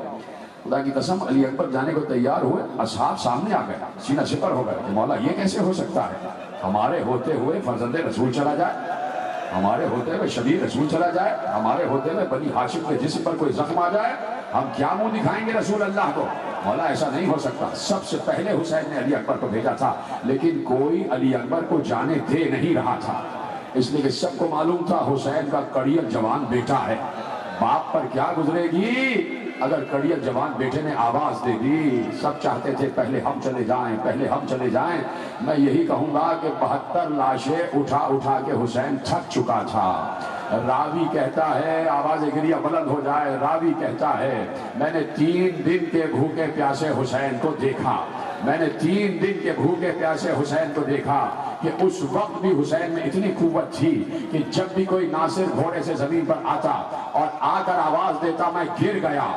خدا کی قسم علی اکبر جانے کو تیار ہوئے، اصحاب سامنے آ گئے، سینہ سپر ہو گئے کہ مولا یہ کیسے ہو سکتا ہے، ہمارے ہوتے ہوئے فرزند رسول چلا جائے، ہمارے ہوتے ہوئے شبیر رسول چلا جائے، ہمارے ہوتے ہوئے بنی ہاشم کے جسم پر کوئی زخم آ جائے، ہم کیا منہ دکھائیں گے رسول اللہ کو. مولا ایسا نہیں ہو سکتا. سب سے پہلے حسین نے علی اکبر کو بھیجا تھا، لیکن کوئی علی اکبر کو جانے دے نہیں رہا تھا، اس لیے کہ سب کو معلوم تھا حسین کا کڑیل جوان بیٹا ہے، باپ پر کیا گزرے گی. اگر کڑیل جوان بیٹے نے آواز دے دی، سب چاہتے تھے پہلے ہم چلے جائیں، پہلے ہم چلے جائیں، میں یہی کہوں گا کہ 72 لاشیں اٹھا اٹھا کے حسین تھک چکا تھا۔ راوی کہتا ہے، آواز گریہ بلند ہو جائے، راوی کہتا ہے میں نے 3 دن کے بھوکے پیاسے حسین کو دیکھا، میں نے 3 دن کے بھوکے پیاسے حسین کو دیکھا کہ اس وقت بھی حسین میں اتنی قوت تھی کہ جب بھی کوئی ناصر گھوڑے سے زمین پر آتا اور آ کر آواز دیتا میں گر گیا،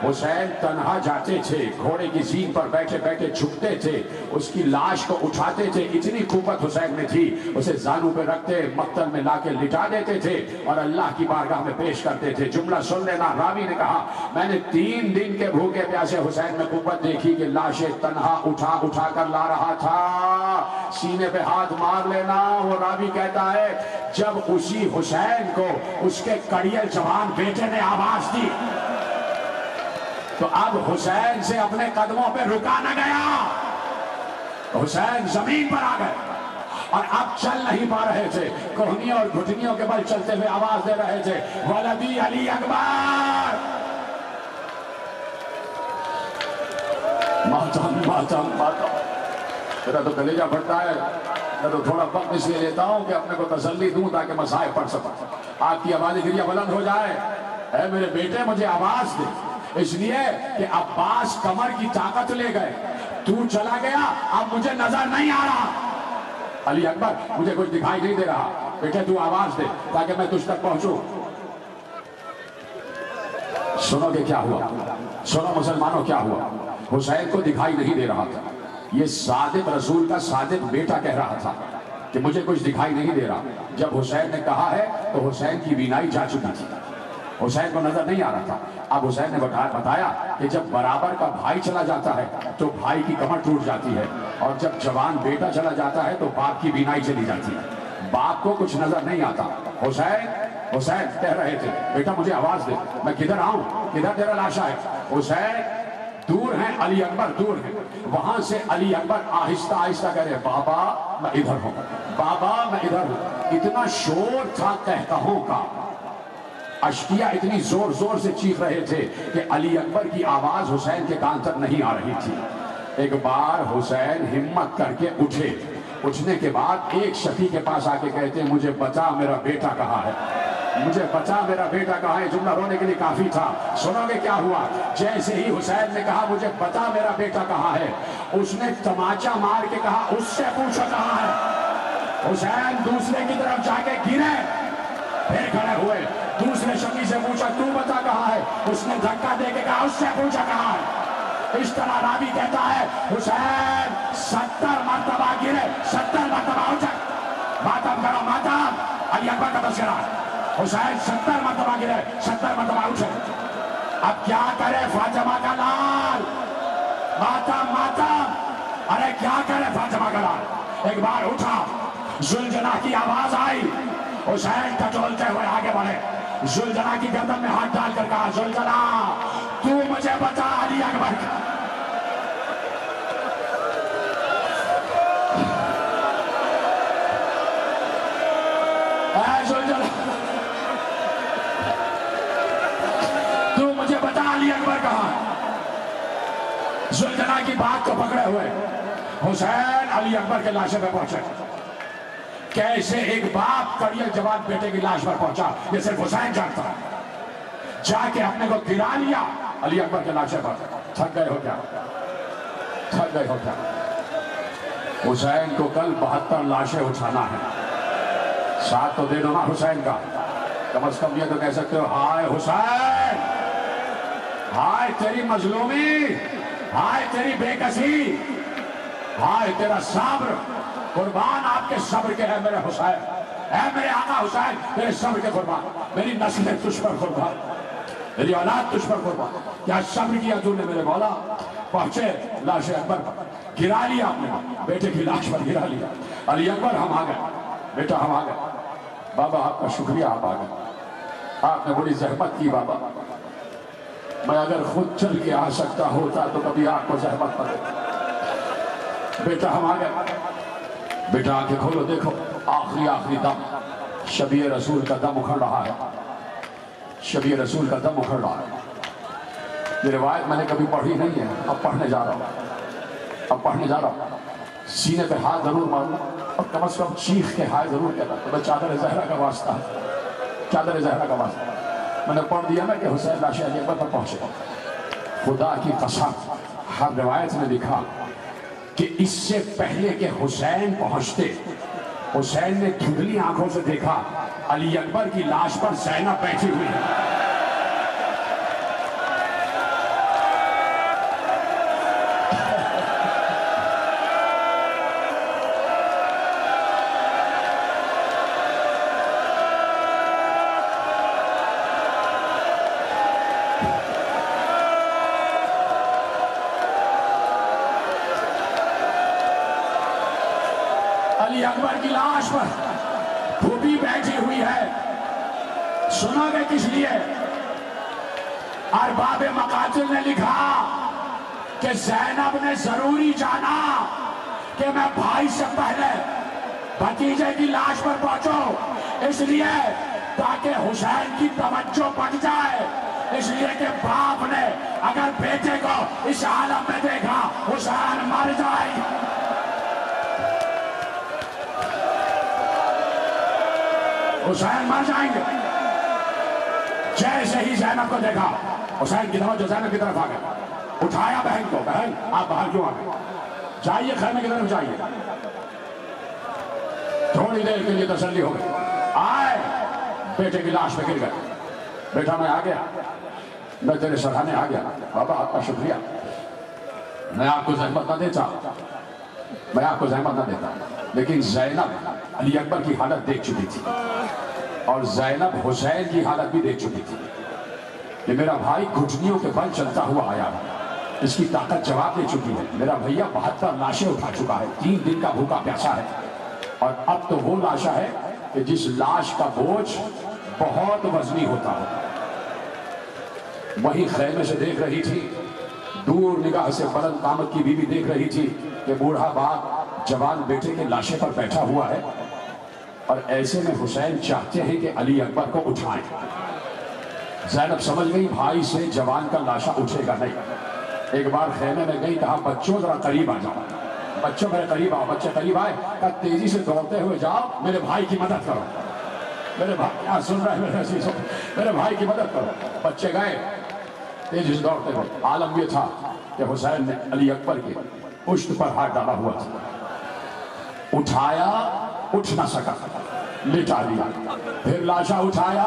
حسین تنہا جاتے تھے، گھوڑے کی زین پر بیٹھے بیٹھے جھکتے تھے، اس کی لاش کو اٹھاتے تھے، اتنی قوت حسین میں تھی، اسے زانوں پہ رکھتے، مقتل میں لا کے لٹا دیتے تھے اور اللہ کی بارگاہ میں پیش کرتے تھے۔ جملہ سن لینا، راوی نے کہا میں نے 3 دن کے بھوکے پیاسے حسین میں قوت دیکھی کہ لاشیں تنہا اٹھا اٹھا کر لا رہا تھا۔ سینے پہ ہاتھ مار لینا، وہ راوی کہتا ہے جب اسی حسین کو اس کے کڑیل جوان بیٹے نے آواز دی تو اب حسین سے اپنے قدموں پہ رکا نہ گیا، حسین زمین پر آ گئے اور اب چل نہیں پا رہے تھے، کوہنیوں اور گھٹنیوں کے بل چلتے ہوئے آواز دے رہے تھے ولدی علی اکبر، ماتم ماتم ماتم۔ میرا تو کلیجہ پھٹتا ہے، میں تو تھوڑا وقت اس لیے لیتا ہوں کہ اپنے کو تسلی دوں تاکہ مصائب پڑھ سکوں، آپ کی آواز گریہ بلند ہو جائے، اے میرے بیٹے مجھے آواز دے، اس لیے کہ عباس کمر کی طاقت لے گئے، تو چلا گیا، اب مجھے نظر نہیں آ رہا، علی اکبر مجھے کچھ دکھائی نہیں دے رہا، بیٹے تو آواز دے تاکہ میں تجھ تک پہنچوں۔ سنو کہ کیا ہوا، سنو مسلمانوں کیا ہوا، حسین کو دکھائی نہیں دے رہا تھا، یہ صادق رسول کا صادق بیٹا کہہ رہا تھا کہ مجھے کچھ دکھائی نہیں دے رہا۔ جب حسین نے کہا ہے تو حسین کی بینائی جا چکی تھی، حسین کو نظر نہیں آ رہا تھا۔ اب حسین نے بتایا کہ جب برابر کا بھائی چلا جاتا ہے تو بھائی کی کمر ٹوٹ جاتی ہے، اور جب جوان بیٹا چلا جاتا ہے تو باپ کی بینائی چلی جاتی ہے، باپ کو کچھ نظر نہیں آتا۔ حسین کہہ رہے تھے بیٹا مجھے آواز دے، میں کدھر آؤں، کدھر تیرا لاشا ہے؟ حسین دور ہیں، علی اکبر دور ہیں، وہاں سے علی اکبر آہستہ آہستہ کہہ رہے بابا میں ادھر ہوں، بابا میں ادھر ہوں۔ اتنا شور تھا قہقہوں کا، اشکیہ اتنی زور زور سے چیخ رہے تھے کہ علی اکبر کی آواز حسین کے کان تک نہیں آ رہی تھی۔ ایک بار حسین ہمت کر کے اٹھے، اٹھنے کے بعد ایک شفیع کے پاس آ کے کہتے ہیں مجھے بتا میرا بیٹا کہاں ہے، مجھے بتا میرا بیٹا کہاں ہے۔ جملہ رونے کے لیے کافی تھا، سنو گے کیا ہوا؟ جیسے ہی حسین نے کہا مجھے بتا میرا بیٹا کہاں ہے، اس نے تماچا مار کے کہا اس سے پوچھو کہاں ہے۔ حسین دوسرے کی طرف جا کے گرے، پھر کھڑے ہوئے، دوسرے شفیع سے پوچھا تو بتا کہاں ہے، اس نے دھکا دے کے کہا اس سے پوچھا کہاں ہے۔ اس طرح راوی کہتا ہے حسین 70 مرتبہ گرے، 70 مرتبہ اٹھے، ماتم کرو ماتم، علی اکبر کا تذکرہ ہے۔ حسین 70 مرتبہ گرے، 70 مرتبہ اٹھے۔ اب کیا کرے فاطمہ کا لال، ماتم ماتم، ارے کیا کرے فاطمہ کا لال۔ ایک بار اٹھا، زلجنہ کی آواز آئی، حسین ٹٹولتے ہوئے آگے بڑھے، زلجنہ کی گردن میں ہاتھ ڈال کر کہا زلجنہ تو مجھے بتا علی اکبر کا۔ اے زلجنہ تو مجھے بتا علی اکبر کہاں ہے۔ زلجنہ کی بات کو پکڑے ہوئے حسین علی اکبر کے لاشے پہ پہنچے۔ کیسے ایک باپ کڑیل جوان بیٹے کی لاش پر پہنچا یہ صرف حسین جانتا ہے۔ جا کے اپنے کو گرا لیا علی اکبر کے لاشے پر۔ تھک گئے ہو کیا، تھک گئے ہو کیا؟ حسین کو کل 72 لاشیں اٹھانا ہے، ساتھ تو دے دو نا حسین کا، کم از کم یہ تو کہہ سکتے ہو ہائے حسین، ہائے تیری مظلومی، ہائے تیری بے کسی، ہائے تیرا صبر، قربان آپ کے صبر کے ہے میرے حسین، اے میرے آقا حسین میرے صبر کے قربان، میری نسلیں تجھ پر قربان، میری اولاد تجھ پر قربان، کیا صبر کیا تو نے میرے مولا۔ پہنچے لاش اکبر پر، گرا لیا اپنے بیٹے کی لاش پر گرا لیا۔ علی اکبر ہم آ گئے، بیٹا ہم آ گئے، بابا آپ کا شکریہ، آپ آ گئے، آپ نے بڑی زحمت کی بابا، میں اگر خود چل کے آ سکتا ہوتا تو کبھی آپ کو زحمت پڑے۔ بیٹا ہم آ گئے، بیٹا آنکھیں کھولو دیکھو، آخری دم شبیہ رسول کا دم اکھڑ رہا ہے، شبیہ رسول کا دم اکھڑ رہا ہے۔ یہ روایت میں نے کبھی پڑھی نہیں ہے، اب پڑھنے جا رہا ہوں، سینے پہ ہاتھ ضرور ماروں اور کم از کم چیخ کے ہائے ضرور کہتا تو میں چادر زہرا کا واسطہ میں نے پڑھ دیا نا کہ حسین لاش علی اکبر پر پہنچے. خدا کی قسم ہر روایت میں لکھا کہ اس سے پہلے کہ حسین پہنچتے، حسین نے دھندلی آنکھوں سے دیکھا علی اکبر کی لاش پر زینب بیٹھی ہوئی ہے. علی اکبر کی لاش پر پھوپھی بیٹھی ہوئی ہے. سنا گے کس لیے؟ ارباب مقاتل نے لکھا کہ زینب نے ضروری جانا کہ میں بھائی سے پہلے بھتیجے کی لاش پر پہنچوں، اس لیے تاکہ حسین کی توجہ بڑھ جائے، اس لیے کہ باپ نے اگر بیٹے کو اس عالم میں دیکھا حسین مر جائے گا. حسین مر جائیں گے. جیسے ہی زینب کو دیکھا حسین کی توجہ زینب کی طرف آ گیا. اٹھایا بہن کو، بہن آپ باہر کیوں آ گئے؟ جائیے خیمے کی طرف جائیے. تھوڑی دیر کے لیے تسلی ہو گئی. آئے بیٹے کی لاش پہ گر گئے. بیٹا میں آ گیا، میں تیرے سراہنے آ گیا. بابا آپ کا شکریہ، میں آپ کو زحمت نہ دیتا، لیکن زینب علی اکبر کی حالت دیکھ چکی تھی اور زینب حسین کی حالت بھی دیکھ چکی تھی کہ میرا بھائی گھٹنیوں کے بل چلتا ہوا آیا ہے، اس کی طاقت جواب دے چکی ہے. میرا بھیا 72 لاشیں اٹھا چکا ہے، 3 دن کا بھوکا پیاسا ہے، اور اب تو وہ لاشا ہے کہ جس لاش کا بوجھ بہت وزنی ہوتا ہے. وہی خیمے سے دیکھ رہی تھی، دور نگاہ سے بلند قامت کی بیوی دیکھ رہی تھی کہ بوڑھا باپ جوان بیٹے کے لاشے پر بیٹھا ہوا ہے، اور ایسے میں حسین چاہتے ہیں کہ علی اکبر کو اٹھائیں. زینب سمجھ گئی بھائی سے جوان کا لاشا اٹھے گا نہیں. ایک بار خیمے میں گئی، کہا بچوں ذرا قریب آ جاؤ، بچوں میرے قریب آؤ. بچے قریب آئے، کہا تیزی سے دوڑتے ہوئے جاؤ، میرے بھائی کی مدد کرو. میرے بھائی یہاں سن رہے ہیں میرے عزیزوں، میرے بھائی کی مدد کرو. بچے گئے تیزی سے دوڑتے ہوئے. عالم یہ تھا کہ حسین نے علی اکبر کے پشت پر ہاتھ ڈالا ہوا تھا. اٹھایا، اٹھ نہ سکا، لٹا دیا. پھر لاشا اٹھایا،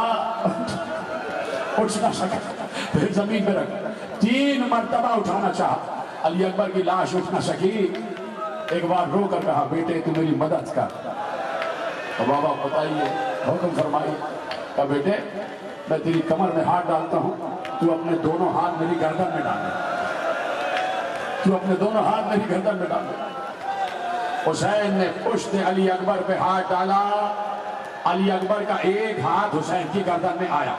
اٹھ نہ سکا، پھر زمین پہ رکھ. 3 مرتبہ اٹھانا چاہا، علی اکبر کی لاش اٹھ نہ سکی. ایک بار رو کر کہا بیٹے تو میری مدد کر. بابا بتائیے، حکم فرمائیے. کہا بیٹے میں تیری کمر میں ہاتھ ڈالتا ہوں، تو اپنے دونوں ہاتھ میری گردن میں ڈال دے. تو اپنے دونوں ہاتھ میری گردن میں ڈال دے. حسین نے پشت علی اکبر پہ ہاتھ ڈالا. علی اکبر کا ایک ہاتھ حسین کی گردن میں آیا.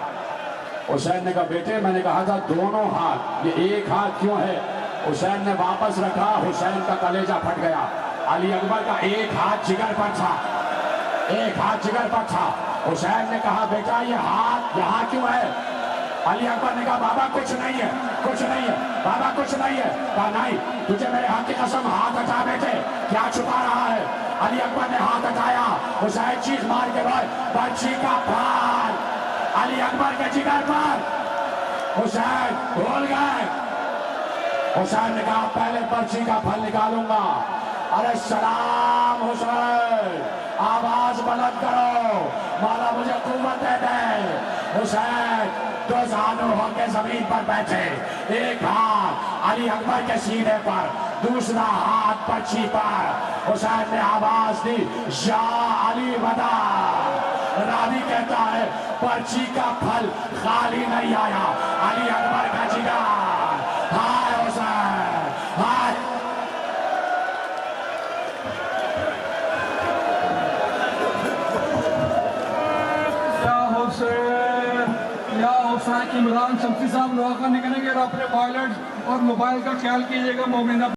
حسین نے کہا بیٹے میں نے کہا تھا دونوں ہاتھ، یہ ایک ہاتھ کیوں ہے؟ حسین نے واپس رکھا. حسین کا کلیجہ پھٹ گیا. علی اکبر کا ایک ہاتھ جگر پر تھا، ایک ہاتھ جگر پر تھا. حسین نے کہا بیٹا یہ ہاتھ یہاں کیوں ہے؟ علی اکبر نے کہا بابا کچھ نہیں ہے، کچھ نہیں ہے بابا، کچھ نہیں ہے. کہا نہیں، تجھے میرے ہاتھ کی قسم، ہاتھ ہٹا بیٹے، کیا چھپا رہا ہے؟ علی اکبر نے ہاتھ ہٹایا. حسین چیخ مار کے بھائی برچھی کا پھال علی اکبر کے جگر پر. حسین بھول گئے. حسین نے کہا پہلے برچھی کا پھل نکالوں گا. ارے سلام حسین، آواز بلند کرو، مولا مجھے قوت دے دے. حسین 2 زانو ہو کے زمین پر بیٹھے، ایک ہاتھ علی اکبر کے سینے پر، دوسرا ہاتھ برچھی پر. حسین نے آواز دی یا علی ودا. راوی کہتا ہے برچھی کا پھل خالی نہیں آیا، علی اکبر کا جگر. ہائے حسین، ہائے. یا حسین عمران شمسی صاحب نواخا نکلیں گے اور اپنے وائلٹ اور موبائل کا خیال کیجیے گا. مومنہ